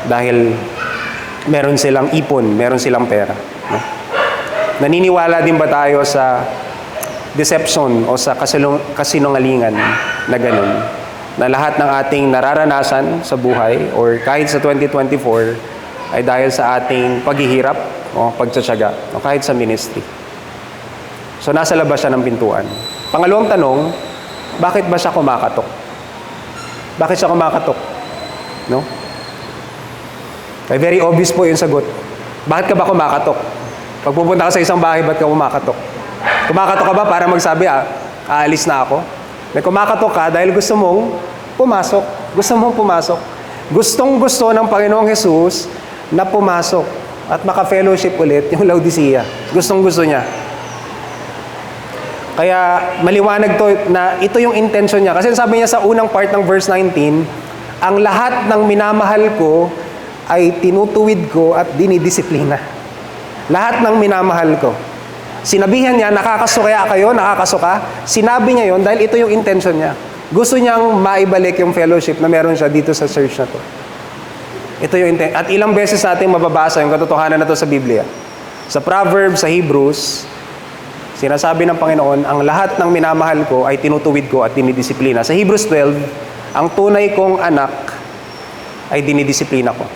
B: Dahil meron silang ipon, meron silang pera. No? Naniniwala din ba tayo sa deception o sa kasinungalingan na ganun? Na lahat ng ating nararanasan sa buhay or kahit sa 2024 ay dahil sa ating paghihirap o o pagtsatsaga, o kahit sa ministry. So, nasa labas siya ng pintuan. Pangalawang tanong, bakit ba siya kumakatok? Bakit siya kumakatok? No? Ay, very obvious po yung sagot. Bakit ka ba kumakatok? Pag pupunta ka sa isang bahay, ba't ka kumakatok? Kumakatok ka ba para magsabi, aalis na ako? May kumakatok ka dahil gusto mong pumasok. Gusto mong pumasok. Gustong-gusto ng Panginoong Jesus na pumasok at maka-fellowship ulit yung Laodicea. Gustong-gusto niya. Kaya maliwanag to na ito yung intention niya. Kasi sabi niya sa unang part ng verse 19, ang lahat ng minamahal ko ay tinutuwid ko at dinidisiplina. Lahat ng minamahal ko. Sinabihan niya, nakakaso kaya kayo, nakakaso ka? Sinabi niya yon dahil ito yung intention niya. Gusto niyang maibalik yung fellowship na meron siya dito sa church na to. Ito yung intention. At ilang beses natin mababasa yung katotohanan na to sa Biblia. Sa Proverbs, sa Hebrews, sinasabi ng Panginoon, ang lahat ng minamahal ko ay tinutuwid ko at dinidisiplina. Sa Hebrews 12, ang tunay kong anak ay dinidisiplina ko.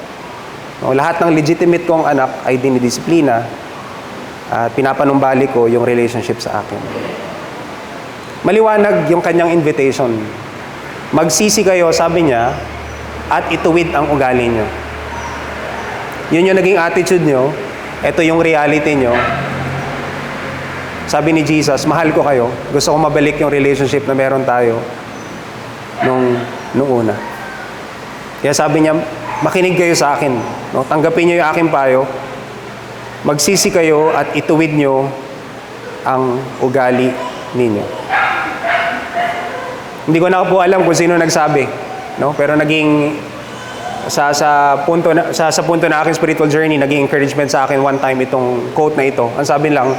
B: No, lahat ng legitimate kong anak ay dinidisiplina at pinapanumbali ko yung relationship sa akin. Maliwanag yung kanyang invitation. Magsisi kayo, sabi niya, at ituwid ang ugali niyo. Yun yung naging attitude niyo. Ito yung reality niyo. Sabi ni Jesus, mahal ko kayo. Gusto ko mabalik yung relationship na meron tayo nung una. Kaya sabi niya, makinig kayo sa akin. No? Tanggapin niyo yung aking payo. Magsisi kayo at ituwid niyo ang ugali ninyo. Hindi ko na po alam kung sino nagsabi, no? Pero naging sa punto na aking spiritual journey, naging encouragement sa akin one time itong quote na ito. Ang sabi lang,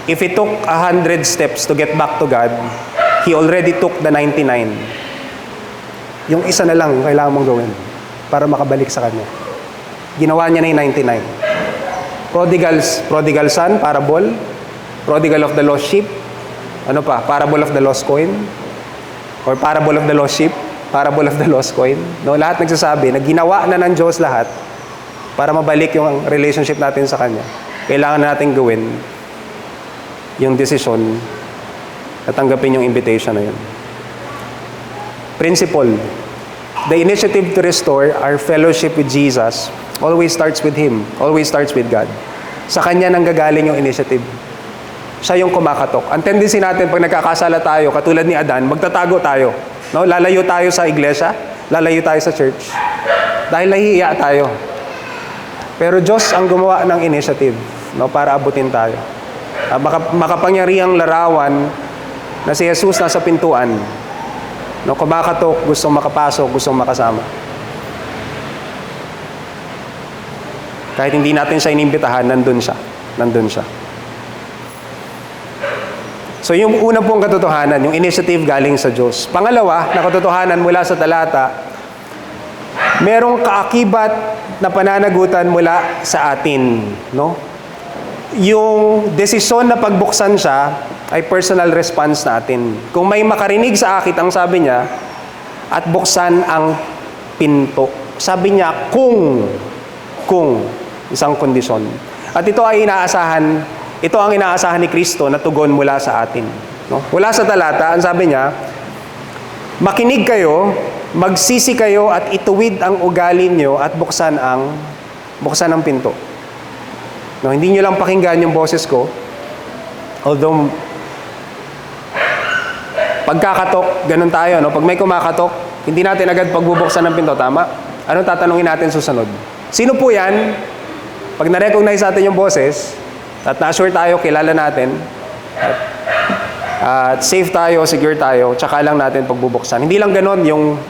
B: if it took 100 steps to get back to God, He already took the 99. Yung isa na lang kailangan mong gawin para makabalik sa Kanya. Ginawa niya na yung 99. Prodigal son, parable. Prodigal of the lost sheep. Ano pa? Parable of the lost coin. Or parable of the lost sheep. Parable of the lost coin. No, lahat nagsasabi na ginawa na ng Diyos lahat para mabalik yung relationship natin sa Kanya. Kailangan natin gawin yung desisyon na tanggapin yung invitation na yun. Principle. The initiative to restore our fellowship with Jesus always starts with Him. Always starts with God. Sa Kanya nanggagaling yung initiative. Siya yung kumakatok. Ang tendency natin pag nagkakasala tayo, katulad ni Adan, magtatago tayo. No? Lalayo tayo sa iglesia, lalayo tayo sa church. Dahil nahihiya tayo. Pero Diyos ang gumawa ng initiative, no? Para abutin tayo. Makapangyarihang larawan na si Jesus nasa pintuan. No? Kumakatok, gustong makapasok, gustong makasama. Kahit hindi natin siya inimbitahan, nandun siya. Nandun siya. So yung una pong katotohanan, yung initiative galing sa Diyos. Pangalawa, na katotohanan mula sa talata, merong kaakibat na pananagutan mula sa atin. No? Yung desisyon na pagbuksan siya ay personal response natin. Kung may makarinig sa akit, ang sabi niya, at buksan ang pinto. Sabi niya, kung, isang kondisyon. At ito ay inaasahan, ito ang inaasahan ni Kristo na tugon mula sa atin. No? Mula sa talata, ang sabi niya, makinig kayo, magsisi kayo at ituwid ang ugali niyo at buksan ang pinto. No, hindi niyo lang pakinggan yung boses ko. Although, pagkakatok, ganun tayo. No? Pag may kumakatok, hindi natin agad pagbubuksan ng pinto. Tama? Anong tatanungin natin susunod? Sino po yan? Pag na-recognize natin yung boses, at na-assure tayo, kilala natin, at safe tayo, secure tayo, tsaka lang natin pagbubuksan. Hindi lang ganon yung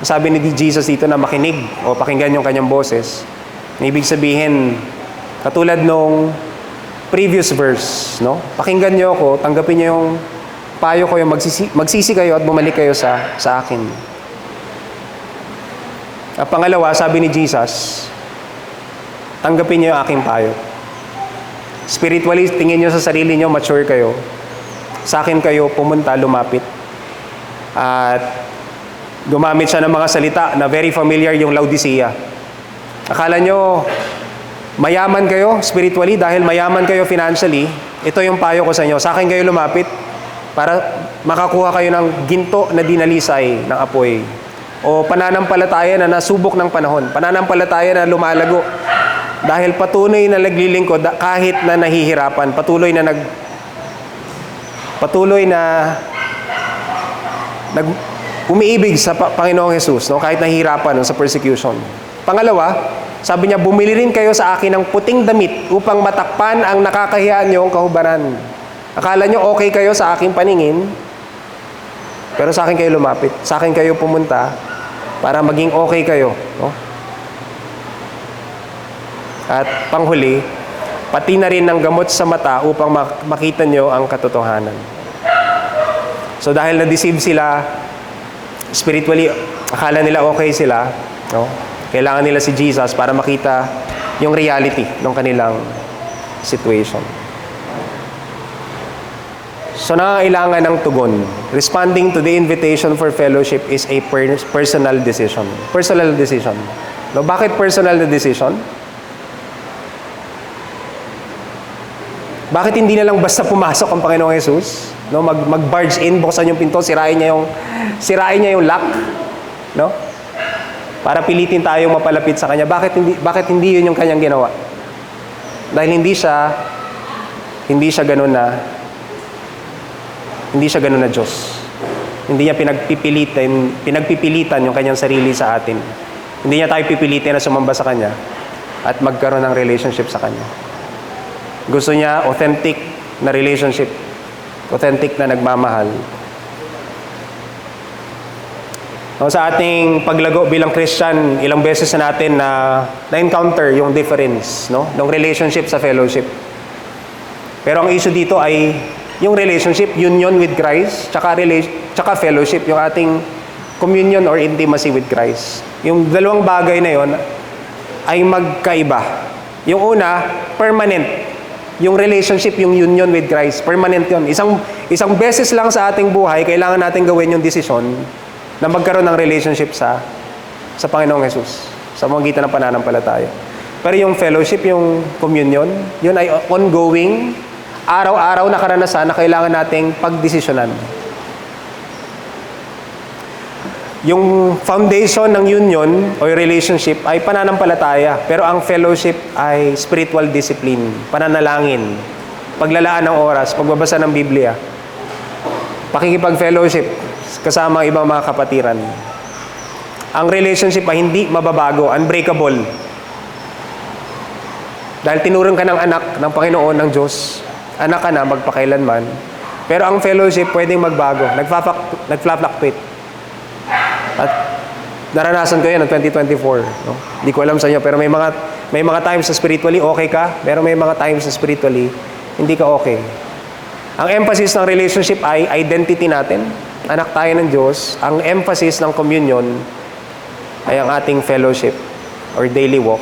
B: sabi ni Jesus dito na makinig o pakinggan yung kanyang boses. Ibig sabihin, katulad nung previous verse, no? Pakinggan niyo ako, tanggapin niyo yung payo ko, yung magsisi kayo at bumalik kayo sa akin. At pangalawa, sabi ni Jesus, tanggapin niyo yung aking payo. Spiritually, tingin nyo sa sarili nyo, mature kayo. Sa akin kayo, pumunta, lumapit. At gumamit siya ng mga salita na very familiar yung Laodicea. Akala nyo, mayaman kayo spiritually, dahil mayaman kayo financially, ito yung payo ko sa inyo. Sa akin kayo lumapit para makakuha kayo ng ginto na dinalisay ng apoy. O pananampalataya na nasubok ng panahon. Pananampalataya na lumalago. Dahil patuloy na naglilingkod kahit na nahihirapan. Patuloy na umiibig sa Panginoong Jesus, no? Kahit nahihirapan, no? Sa persecution. Pangalawa, sabi niya, bumili rin kayo sa akin ng puting damit upang matakpan ang nakakahiya niyong kahubaran. Akala niyo okay kayo sa aking paningin, pero sa akin kayo lumapit. Sa akin kayo pumunta para maging okay kayo. No? At panghuli, pati na rin ng gamot sa mata upang makita niyo ang katotohanan. So dahil na-deceive sila, spiritually, akala nila okay sila, no? Kailangan nila si Jesus para makita yung reality ng kanilang situation. So nangangailangan ng tugon. Responding to the invitation for fellowship is a personal decision. Personal decision. No, bakit personal na decision? Bakit hindi na lang basta pumasok ang Panginoong Jesus? No, mag-barge in, buksan yung pinto, sirain niya yung lock, no? Para pilitin tayong mapalapit sa Kanya. Bakit hindi yun yung Kanyang ginawa? Dahil hindi siya ganun na Diyos. Hindi niya pinagpipilitan yung Kanyang sarili sa atin. Hindi niya tayo pipilitin na sumamba sa Kanya at magkaroon ng relationship sa Kanya. Gusto niya authentic na relationship, authentic na nagmamahal. No, sa ating paglago bilang Christian, ilang beses na natin na-encounter yung difference, no, ng relationship sa fellowship. Pero ang issue dito ay yung relationship, union with Christ, tsaka fellowship, yung ating communion or intimacy with Christ. Yung dalawang bagay na yon ay magkaiba. Yung una, permanent. Yung relationship, yung union with Christ, permanent yon. Isang beses lang sa ating buhay, kailangan natin gawin yung desisyon na magkaroon ng relationship sa Panginoong Jesus, sa magitan ng pananampalataya. Pero yung fellowship, yung communion, yun ay ongoing, araw-araw na karanasan na kailangan nating pagdesisyonan. Yung foundation ng union o relationship ay pananampalataya, pero ang fellowship ay spiritual discipline, pananalangin, paglalaan ng oras, pagbabasa ng Biblia, pakikipag-fellowship kasama ang ibang mga kapatiran. Ang relationship ay hindi mababago, unbreakable. Dahil tinurong ka ng anak ng Panginoon, ng Diyos, anak ka na magpakailanman. Pero ang fellowship pwedeng magbago, nagfluctuate. At naranasan ko yan ng 2024. No? Hindi ko alam sa inyo, pero may mga times na spiritually okay ka, pero may mga times na spiritually hindi ka okay. Ang emphasis ng relationship ay identity natin. Anak tayo ng Diyos. Ang emphasis ng communion ay ang ating fellowship or daily walk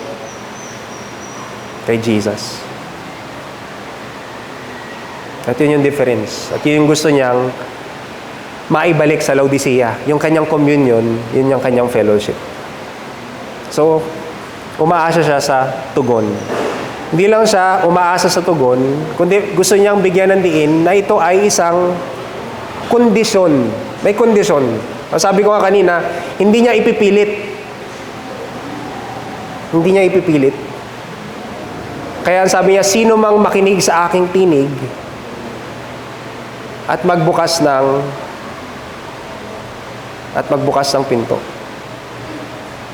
B: kay Jesus. At yun yung difference. At yun yung gusto niyang maibalik sa Laodicea. Yung kanyang communion, yun yung kanyang fellowship. So, umaasa siya sa tugon. Hindi lang siya umaasa sa tugon, kundi gusto niyang bigyan ng diin na ito ay isang kondisyon. May kondisyon. Sabi ko nga kanina, hindi niya ipipilit. Hindi niya ipipilit. Kaya sabi niya, sino mang makinig sa aking tinig at magbukas ng pinto.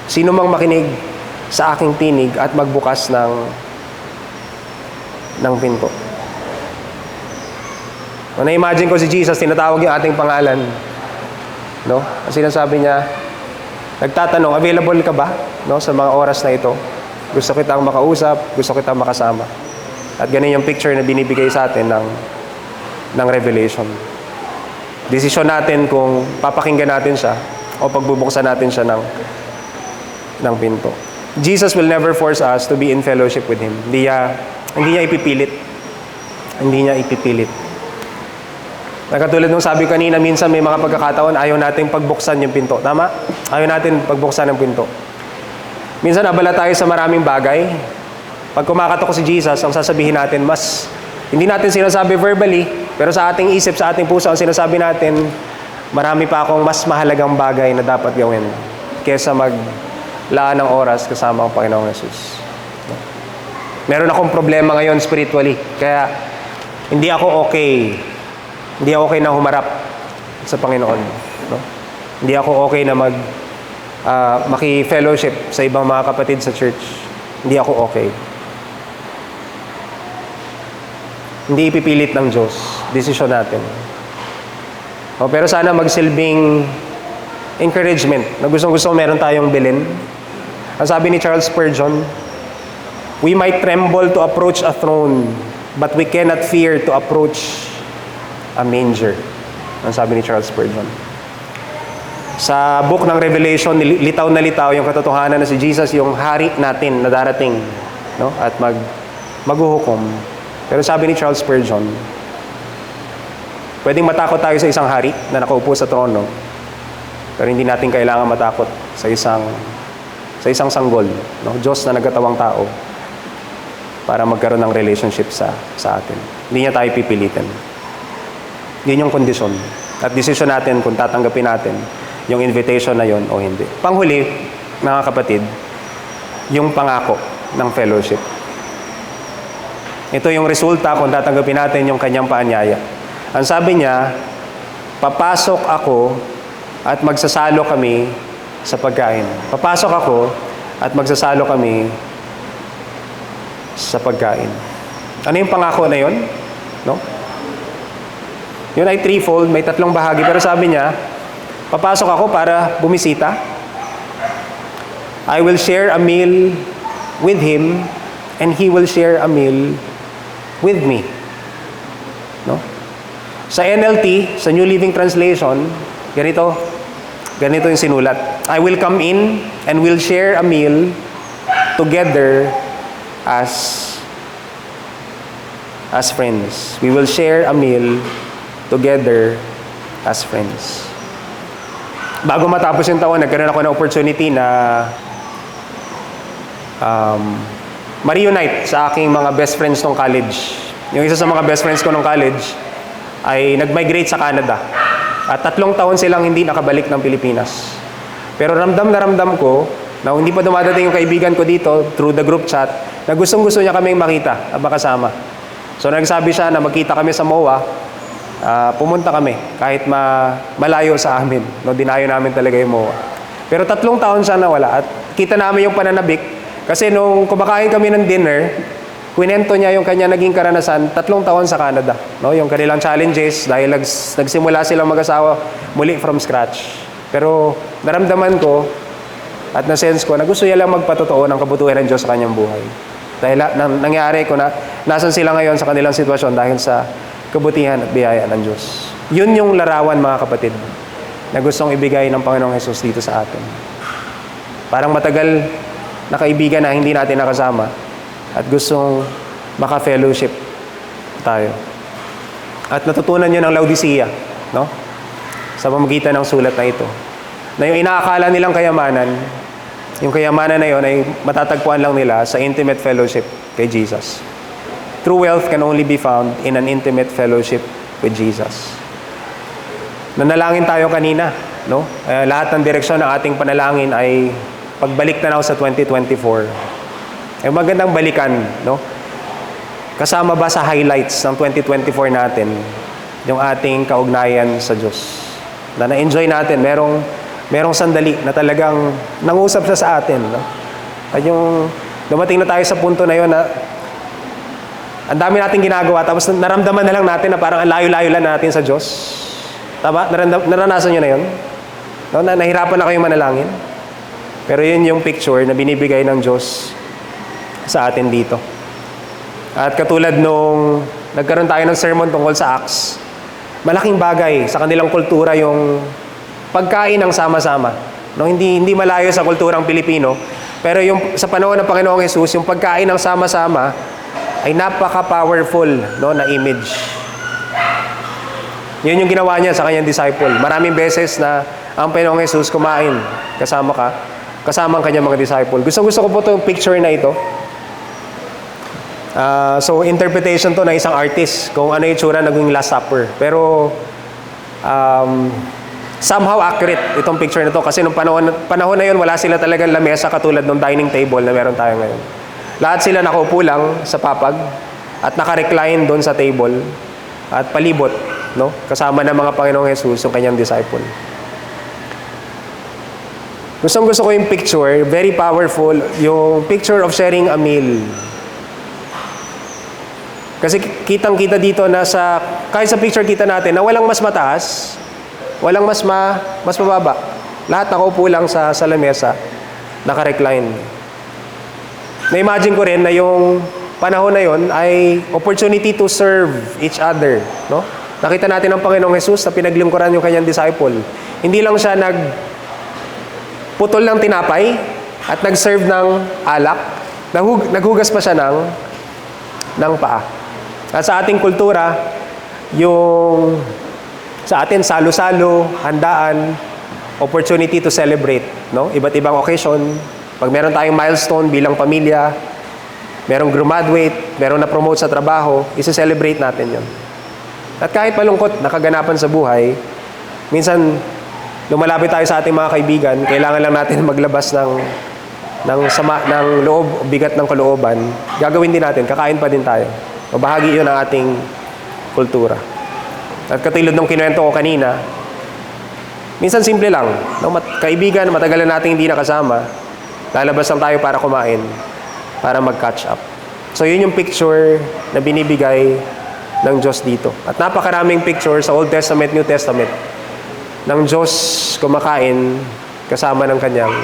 B: Sino mang makinig sa aking tinig at magbukas ng pinto. Na-imagine ko si Jesus, tinatawag yung ating pangalan. No? Kasi sinasabi niya, nagtatanong, available ka ba? No? Sa mga oras na ito. Gusto kitang makausap, gusto kitang makasama. At ganun yung picture na binibigay sa atin ng Revelation. Desisyon natin kung papakinggan natin siya o pagbubuksan natin siya ng pinto. Jesus will never force us to be in fellowship with Him. Hindi niya ipipilit. Hindi niya ipipilit. Katulad nung sabi kanina, minsan may mga pagkakataon, ayaw natin pagbuksan yung pinto. Tama? Ayaw natin pagbuksan ng pinto. Minsan abala tayo sa maraming bagay. pag kumakatok si Jesus, ang sasabihin natin, mas hindi natin sinasabi verbally, pero sa ating isip, sa ating puso, ang sinasabi natin, marami pa akong mas mahalagang bagay na dapat gawin kesa maglaan ng oras kasama ang Panginoong Jesus. Meron akong problema ngayon spiritually, kaya hindi ako okay. Hindi ako okay na humarap sa Panginoon. No? Hindi ako okay na maki-fellowship sa ibang mga kapatid sa church. Hindi ako okay. Hindi ipipilit ng Diyos. Desisyon natin. Pero sana magsilbing encouragement na gustong-gusto meron tayong bilin. Ang sabi ni Charles Spurgeon, we might tremble to approach a throne, but we cannot fear to approach a manger. Ang sabi ni Charles Spurgeon. Sa book ng Revelation, litaw na litaw yung katotohanan na si Jesus yung hari natin na darating, no? At maghuhukom. Pero sabi ni Charles Spurgeon, pwedeng matakot tayo sa isang hari na nakaupo sa trono, pero hindi natin kailangan matakot sa isang sanggol, no? Diyos na nagkatawang tao para magkaroon ng relationship sa atin. Hindi niya tayo pipilitin. Yun yung kondisyon. At desisyon natin kung tatanggapin natin yung invitation na yon o hindi. Panghuli, mga kapatid, yung pangako ng fellowship. Ito yung resulta kung tatanggapin natin yung kanyang paanyaya. Ang sabi niya, papasok ako at magsasalo kami sa pagkain. Papasok ako at magsasalo kami sa pagkain. Ano yung pangako na yun? No? Yun ay threefold, may 3 bahagi. Pero sabi niya, papasok ako para bumisita. I will share a meal with him and he will share a meal with me. No? Sa NLT, sa New Living Translation, ganito yung sinulat. I will come in and will share a meal together as friends. We will share a meal together as friends. Bago matapos yung taon, nagkaroon ako ng opportunity na ma-reunite sa aking mga best friends nung college. Yung isa sa mga best friends ko nung college ay nag-migrate sa Canada. At 3 taon silang hindi nakabalik ng Pilipinas. Pero ramdam na ramdam ko na hindi pa dumadating yung kaibigan ko dito through the group chat na gustong-gusto niya kaming makita at makasama. So nagsabi siya na magkita kami sa MOA, pumunta kami kahit malayo sa amin. No, dinayo namin talaga yung MOA. Pero 3 taon siya nawala at kita namin yung pananabik. Kasi nung kumakain kami ng dinner, kwento niya yung kanya naging karanasan 3 taon sa Canada. No? Yung kanilang challenges dahil nagsimula silang mag-asawa muli from scratch. Pero naramdaman ko at na-sense ko na gusto niya lang magpatotoo ng kabutuhan ng Diyos sa kanyang buhay. Dahil nangyari ko na nasan sila ngayon sa kanilang sitwasyon dahil sa kabutihan at biyaya ng Diyos. Yun yung larawan, mga kapatid, na gustong ibigay ng Panginoong Hesus dito sa atin. Parang matagal na kaibigan na hindi natin nakasama at gustong maka-fellowship tayo. At natutunan nyo ng Laodicea, no? Sa pamamagitan ng sulat na ito. Na yung inaakala nilang kayamanan, yung kayamanan na yun ay matatagpuan lang nila sa intimate fellowship kay Jesus. True wealth can only be found in an intimate fellowship with Jesus. Nanalangin tayo kanina, no? Lahat ng direksyon ng ating panalangin ay pagbalik na sa 2024. Magandang balikan, no? Kasama ba sa highlights ng 2024 natin yung ating kaugnayan sa Diyos? Na na-enjoy natin, merong sandali na talagang nangusap siya sa atin, no? At yung dumating na tayo sa punto na yun na ang dami nating ginagawa, tapos naramdaman na lang natin na parang ang layo-layo lang natin sa Diyos. Tama? Naranasan nyo na yun? No? Nahirapan na kayong manalangin? Pero yun yung picture na binibigay ng Diyos sa atin dito. At katulad nung nagkaroon tayo ng sermon tungkol sa Acts, malaking bagay sa kanilang kultura yung pagkain ng sama-sama. No, hindi malayo sa kulturang Pilipino, pero yung sa panahon ng Panginoong Hesus, yung pagkain ng sama-sama ay napaka-powerful, no, na image. Yun yung ginawa niya sa kanyang disciple. Maraming beses na ang Panginoong Hesus kumain kasama ang kanyang mga disciple. Gusto ko po itong picture na ito. So, interpretation to ng isang artist kung ano yung tsura naging Last Supper. Pero, somehow accurate itong picture na to kasi nung panahon na yun, wala sila talagang lamesa katulad ng dining table na meron tayo ngayon. Lahat sila nakaupo lang sa papag at naka-recline doon sa table at palibot, no? Kasama ng mga Panginoong Jesus, yung kanyang disciple. Gusto ko yung picture, very powerful, yung picture of sharing a meal. Kasi kitang-kita dito na kahit sa picture kita natin na walang mas mataas, walang mas mababa. Lahat nakaupo lang sa lamesa, naka-recline. Na-imagine ko rin na yung panahon na yon ay opportunity to serve each other, no? Nakita natin ang Panginoong Jesus na pinaglingkuran yung kanyang disciple. Hindi lang siya putol ng tinapay at nag-serve ng alak, naghugas pa siya ng paa. At sa ating kultura, sa atin salo-salo, handaan, opportunity to celebrate, no? Iba't ibang occasion. Pag meron tayong milestone bilang pamilya, merong graduate, merong na-promote sa trabaho, isi-celebrate natin yon. At kahit malungkot, nakaganapan sa buhay, minsan lumalapit tayo sa ating mga kaibigan, kailangan lang natin maglabas ng loob, bigat ng kalooban, gagawin din natin, kakain pa din tayo. O bahagi yun ng ating kultura. At katulad ng kinuwento ko kanina, minsan simple lang, kaibigan, matagal na natin hindi nakasama, lalabas lang tayo para kumain, para mag-catch up. So yun yung picture na binibigay ng Diyos dito. At napakaraming picture sa Old Testament, New Testament, ng Diyos kumakain kasama ng kanyang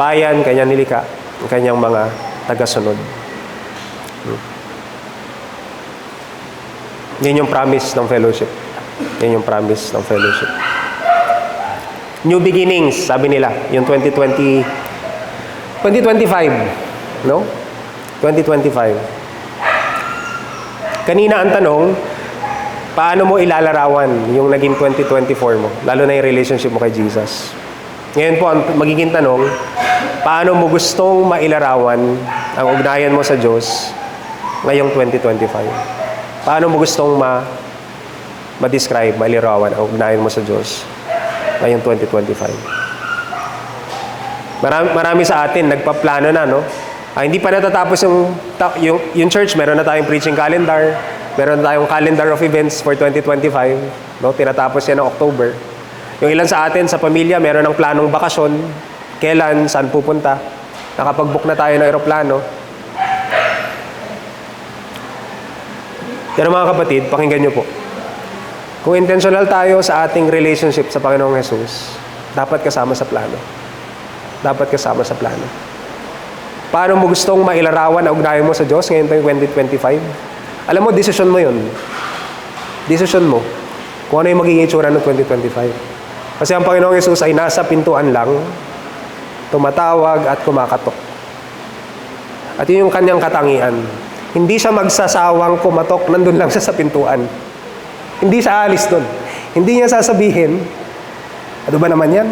B: bayan, kanyang nilikha, kanyang mga tagasunod. Yan yung promise ng fellowship. Yan yung promise ng fellowship. New beginnings, sabi nila, yung 2025, no? 2025. Kanina ang tanong, paano mo ilalarawan yung naging 2024 mo? Lalo na yung relationship mo kay Jesus. Ngayon po, ang magiging tanong, paano mo gustong mailarawan ang ugnayan mo sa Diyos ngayong 2025? Paano mo gustong ma-describe, mailarawan ang ugnayan mo sa Diyos ngayong 2025? Marami sa atin, nagpaplano na, no? Hindi pa natatapos yung church, meron na tayong preaching calendar, meron na tayong calendar of events for 2025, no? Tinatapos yan ng October. Yung ilan sa atin, sa pamilya, meron ng planong bakasyon, kailan, saan pupunta, nakapag-book na tayo ng aeroplano. Pero mga kapatid, pakinggan nyo po. Kung intentional tayo sa ating relationship sa Panginoong Jesus, dapat kasama sa plano. Dapat kasama sa plano. Paano mo gustong mailarawan ang ugnayan mo sa Diyos ngayon 2025? Alam mo, desisyon mo yun. Desisyon mo kung ano yung magiging itsura ng 2025. Kasi ang Panginoong Jesus ay nasa pintuan lang, tumatawag at kumakatok. At yun yung kanyang katangian. Hindi siya magsasawang kumatok, nandun lang siya sa pintuan. Hindi siya alis doon. Hindi niya sasabihin, ano ba naman yan?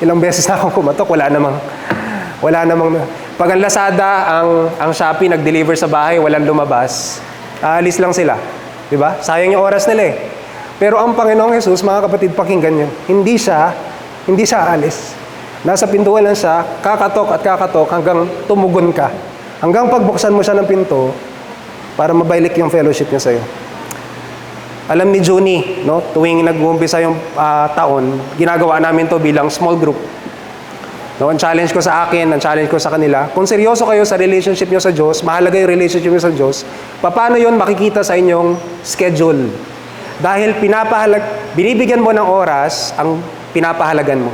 B: Ilang beses na akong kumatok, wala namang pag ang Lazada, ang Shopee nag-deliver sa bahay, walang lumabas, aalis lang sila. Diba? Sayang yung oras nila eh. Pero ang Panginoong Jesus, mga kapatid, pakinggan yun. Hindi siya aalis. Nasa pintuan lang siya, kakatok at kakatok hanggang tumugon ka. Hanggang pagbuksan mo siya ng pinto para mabalik yung fellowship niya sa'yo. Alam ni Junie, no? Tuwing nag-uumpisa yung taon, ginagawa namin to bilang small group. No, ang challenge ko sa akin, ang challenge ko sa kanila, kung seryoso kayo sa relationship nyo sa Diyos, mahalaga yung relationship nyo sa Diyos, paano yun makikita sa inyong schedule? Dahil binibigyan mo ng oras ang pinapahalagan mo.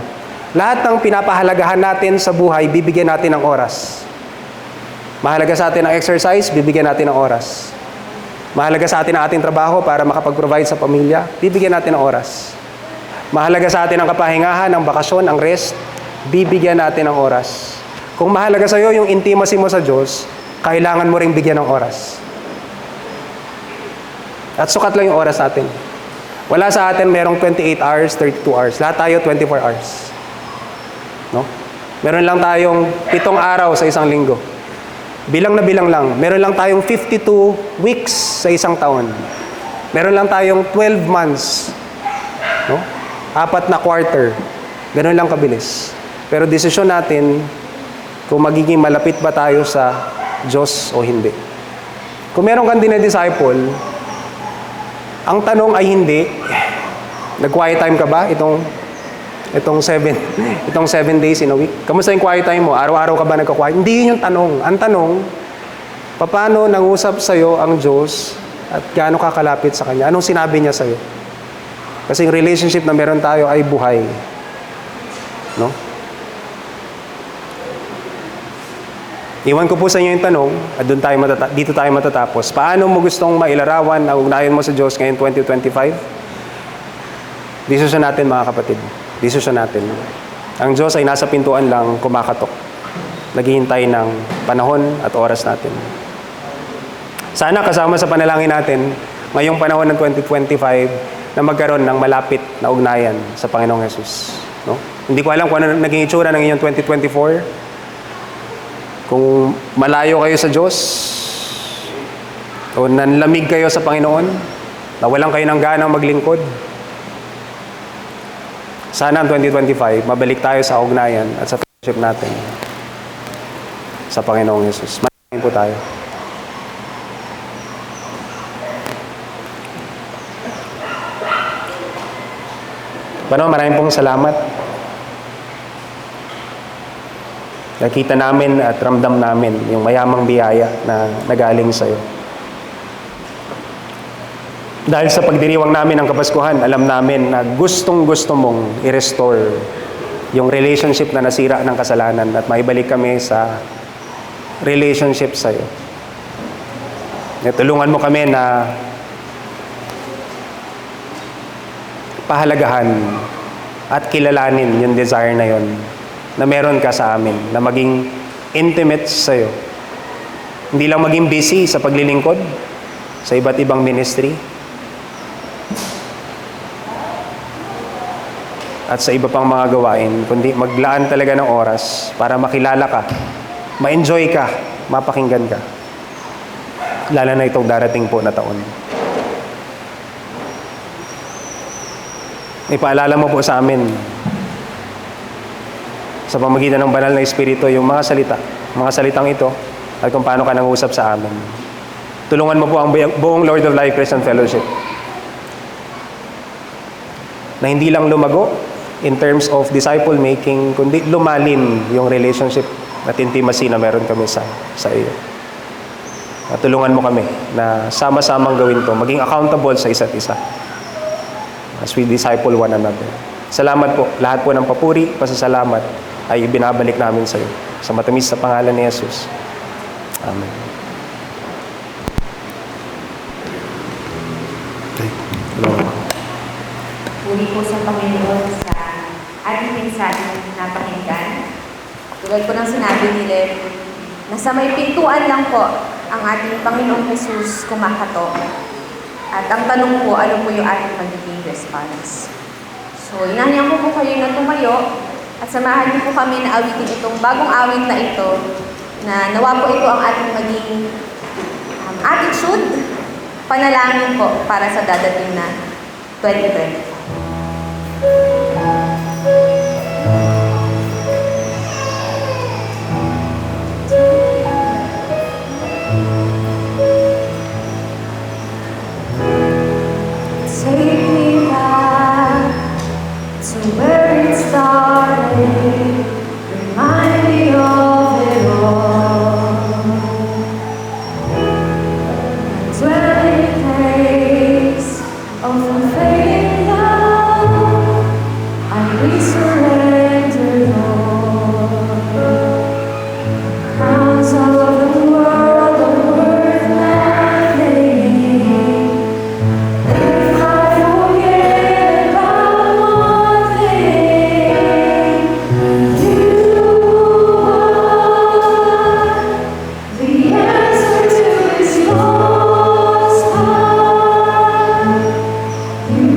B: Lahat ng pinapahalagahan natin sa buhay, bibigyan natin ng oras. Mahalaga sa atin ang exercise, bibigyan natin ng oras. Mahalaga sa atin ang ating trabaho para makapag-provide sa pamilya, bibigyan natin ng oras. Mahalaga sa atin ang kapahingahan, ang bakasyon, ang rest, bibigyan natin ng oras. Kung mahalaga sa iyo yung intimacy mo sa Diyos, kailangan mo ring bigyan ng oras. At sukat lang yung oras natin. Wala sa atin merong 28 hours, 32 hours. Lahat tayo 24 hours. No? Meron lang tayong 7 araw sa isang linggo. bilang na bilang lang. Meron lang tayong 52 weeks sa isang taon. Meron lang tayong 12 months. No? 4 na quarter. Ganun lang kabilis. Pero desisyon natin kung magiging malapit ba tayo sa Diyos o hindi. Kung meron kang dinedisciple, ang tanong ay hindi, nag-quiet time ka ba itong 7 days in a week? Kamusta yung quiet time mo? Araw-araw ka ba nagka-quiet? Hindi yun yung tanong. Ang tanong, paano nangusap sa'yo ang Diyos at gaano ka kalapit sa Kanya? Anong sinabi niya sa'yo? Kasi yung relationship na meron tayo ay buhay. No? Iwan ko po sa inyo yung tanong at dito tayo matatapos. Paano mo gustong mailarawan ang ugnayan mo sa Diyos ngayon 2025? Desisyon natin mga kapatid. Desisyon natin. Ang Diyos ay nasa pintuan lang kumakatok. Naghihintay ng panahon at oras natin. Sana kasama sa panalangin natin ngayong panahon ng 2025 na magkaroon ng malapit na ugnayan sa Panginoong Hesus. No? Hindi ko alam kung ano naging itsura ng inyong 2024. Kung malayo kayo sa Diyos, o nanlamig kayo sa Panginoon, nawalan kayo ng ganang maglingkod, sana ang 2025, mabalik tayo sa ugnayan at sa fellowship natin sa Panginoong Yesus. Manalangin po tayo. Pano, maraming pong salamat. Nakita namin at ramdam namin yung mayamang biyaya na nagaling sa iyo. Dahil sa pagdiriwang namin ng Kapaskuhan, alam namin na gustong-gusto mong i-restore yung relationship na nasira ng kasalanan at maibalik kami sa relationship sa iyo. Tulungan mo kami na pahalagahan at kilalanin yung desire na yon na meron ka sa amin, na maging intimate sa iyo. Hindi lang maging busy sa paglilingkod sa iba't ibang ministry at sa iba pang mga gawain, kundi maglaan talaga ng oras para makilala ka, ma-enjoy ka, mapakinggan ka. Lalo na itong darating po na taon. Ipaalala mo po sa amin sa pamagitan ng banal na Espiritu yung mga salitang ito at kung paano ka nangusap sa amin. Tulungan mo po ang buong Lord of Life Christian Fellowship na hindi lang lumago in terms of disciple making, kundi lumalim yung relationship at intimacy na meron kami sa iyo. At tulungan mo kami na sama-samang gawin to, maging accountable sa isa't isa as we disciple one another. Salamat po. Lahat po ng papuri, pasasalamat ay binabalik namin sa iyo. Sa matamis na pangalan ni Jesus. Amen. Okay.
A: Puri po sa Panginoon sa ating mensahe na pakinggan. Tulad po ng sinabi ni Len, nasa may pintuan lang po ang ating Panginoong Jesus kumakatok. At ang tanong po, ano po yung ating magiging response? So, inanyan ko po kayo na tumayo at samahan niyo po kami na awitin itong bagong awit na ito na nawa po ito ang ating maging attitude, panalangin po para sa dadating na 2025.
F: You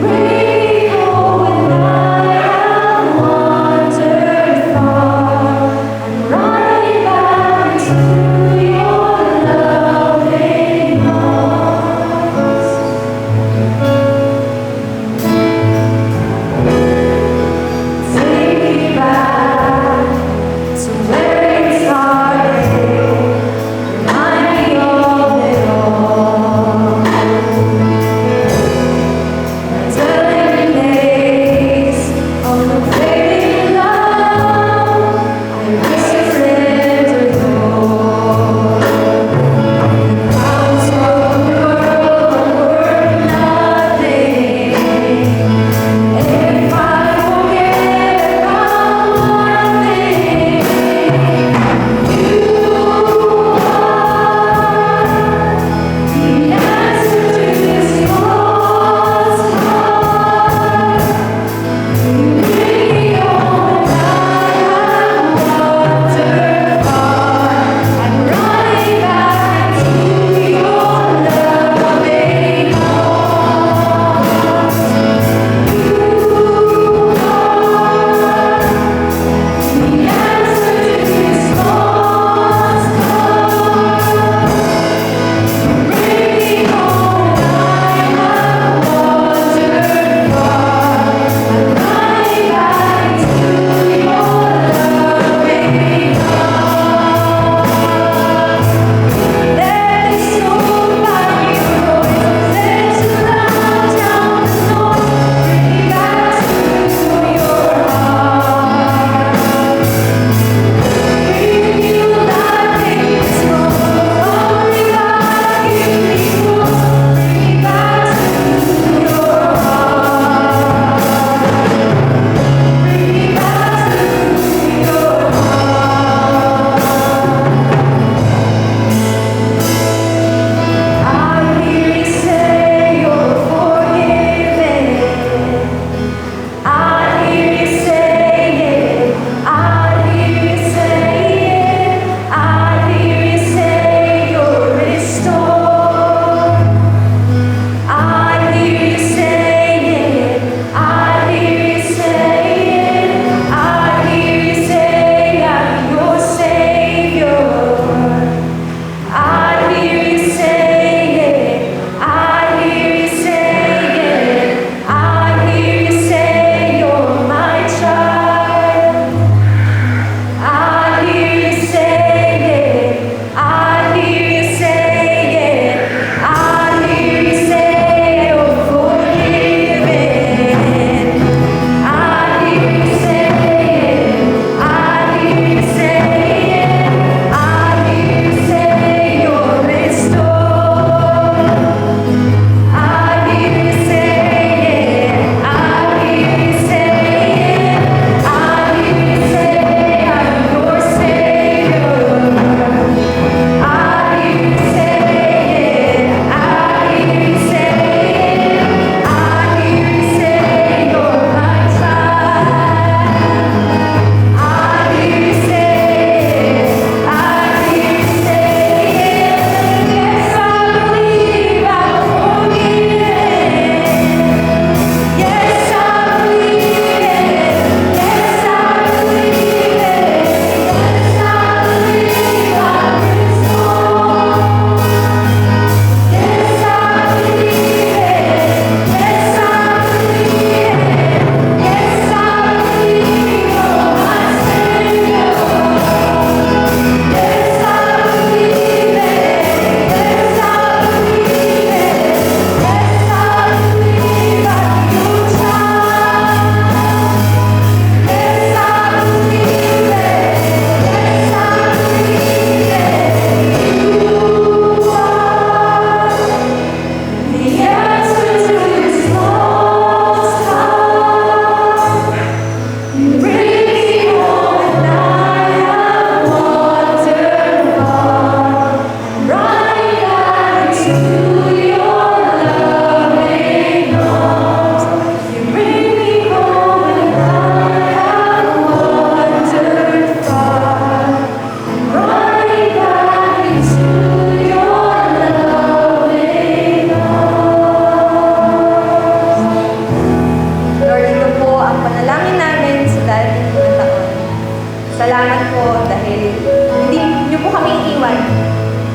A: Salamat po dahil hindi niyo po kami iwan.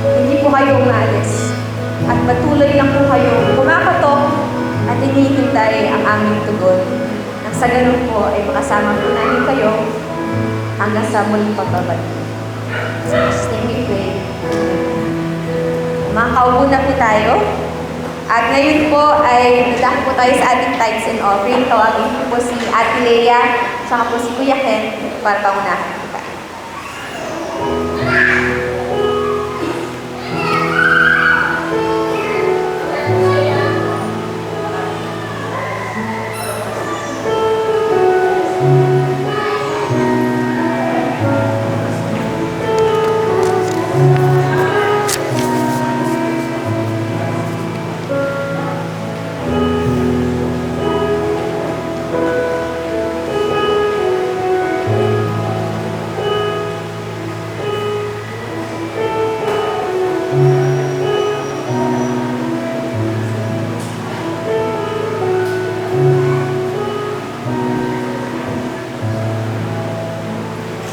A: Hindi po kayo umalis. At patuloy lang po kayo kumakatok at hinihintay ang aming tugon. Nang sa ganun po ay makasama po namin kayo hanggang sa muling pagbabalik. Stay with me. Makaupo na po tayo. At ngayon po ay nadako po tayo sa ating tithes and offering. Tawagin po si Ate Lea, saka po si Kuya Ken para pangunahan po tayo.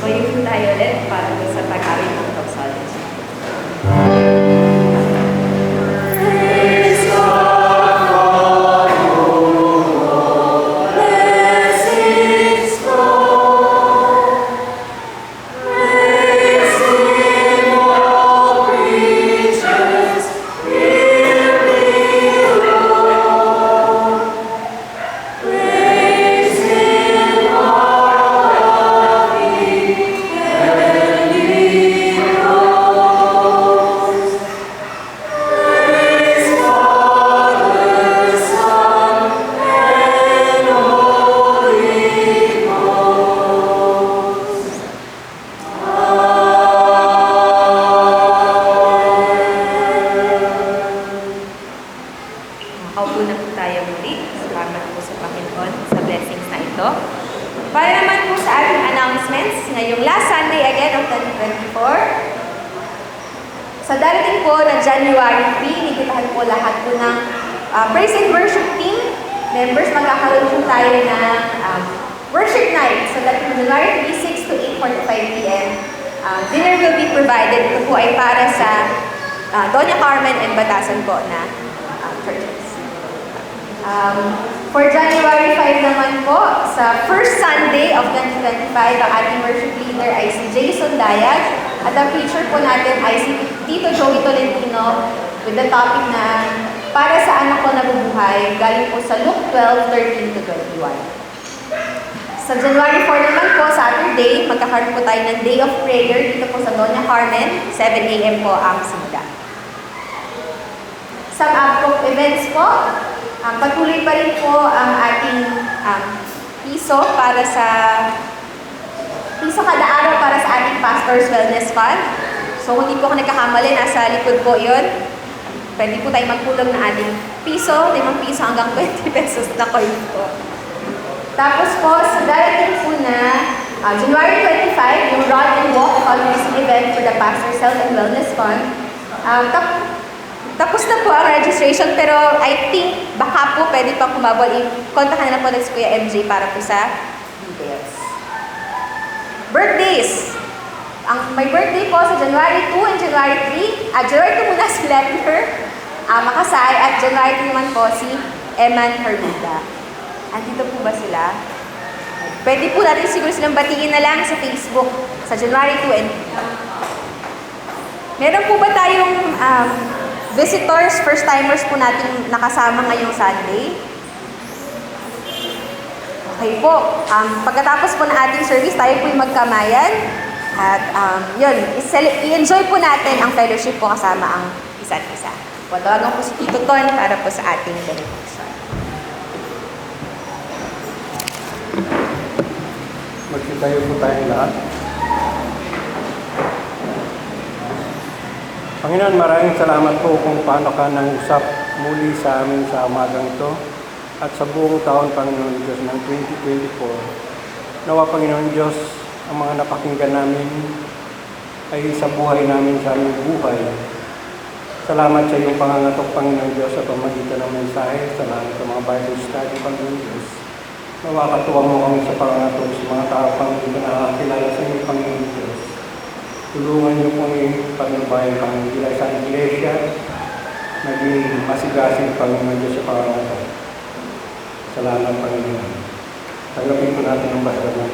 A: Ngayon po tayo ulit para sa pag-aral ng doxology. Makaupo na po tayo muli. Salamat po sa Panginoon sa blessings na ito. Para naman po sa ating announcements, ngayong last Sunday again of 2024, sa darating po na January 3, nagkitahan po lahat po ng praise and worship team members. Magkakaroon po tayo ng worship night. So that from January 3, 6 to 8:45 p.m. Dinner will be provided. Ito po ay para sa Doña Carmen and Batasan po na churches. For January 5 naman po, sa first Sunday of 2025, ang ating worship leader ay si Jason Dayag. At ang feature po natin ay si Tito Joey Tolentino with the topic na para sa anak ko nabubuhay, galing po sa Luke 12:13 to 21. Sa January 4 naman po, Saturday, magkakaroon po tayo ng Day of Prayer dito po sa Doña Carmen, 7 a.m. po ang simula. Sa upcoming events po, patuloy pa rin po ang ating piso para sa piso kada araw para sa ating Pastor's Wellness Fund. So, kung hindi po ako nagkakamali, nasa likod po yun. Pwede po tayo magpulong ng ating piso, 5 piso hanggang 20 pesos na coin po. Tapos po, sa darating po na January 25, yung Run and Walk fundraising event for the Pastor's Health and Wellness Fund. Tapos na po ang registration, pero I think baka po pwede pa kumabol. I-kontakan na po si Kuya MJ para po sa details. Birthdays. May birthday po sa January 2 and January 3. January 2 muna si Lepner Makasay at January 3 naman po si Eman Hermida. Andito po ba sila? Pwede po natin siguro silang batiin na lang sa Facebook sa January 2 and 3. Meron po ba tayong visitors, first-timers po natin nakasama ngayong Sunday? Okay po. Pagkatapos po ng ating service, tayo po yung magkamayan. At yun, i-enjoy po natin ang fellowship po kasama ang isa't isa. Tawagan po si Tito Ton para po sa ating benediction.
B: Magsitayo po tayong lahat. Panginoon, maraming salamat po kung paano ka nangusap muli sa amin sa umagang ito at sa buong taon, Panginoon Diyos, ng 2024. Nawa, Panginoon Diyos, ang mga napakinggan namin ay sa buhay namin, sa aming buhay. Salamat sa iyong pangangatok, Panginoon Diyos, sa pamagitan ng mensahe. Salamat sa mga Bible study, Panginoon Diyos.
F: Nakakatuwa mo kami sa pangato sa mga tao pang hindi ka nakakilala sa iyo, Panginoon Diyos. Tulungan niyo kami pagnubayan kami bilang sa iglesia, naging masigasig Panginoon Diyos sa pangato. Salamat, Panginoon. Tagapin po natin ang basura.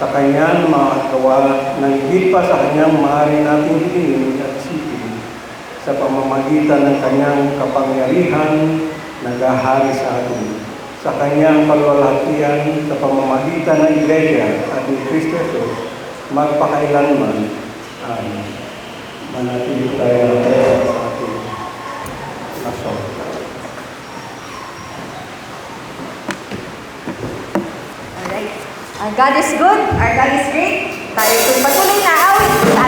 F: Sa kanyang mga gawa, nang higit pa sa kanyang maaari nating hilingin at isipin, sa pamamagitan ng kanyang kapangyarihan, naghahari sa atin. Sa kanyang pagwalhatian, sa pamamagitan ng Iglesia at ni Kristo Jesus, magpakailanman. Amen. Manatili tayo sa ating nasong.
E: Alright. Our God is good, our God is great. Tayo patuloy na awit sa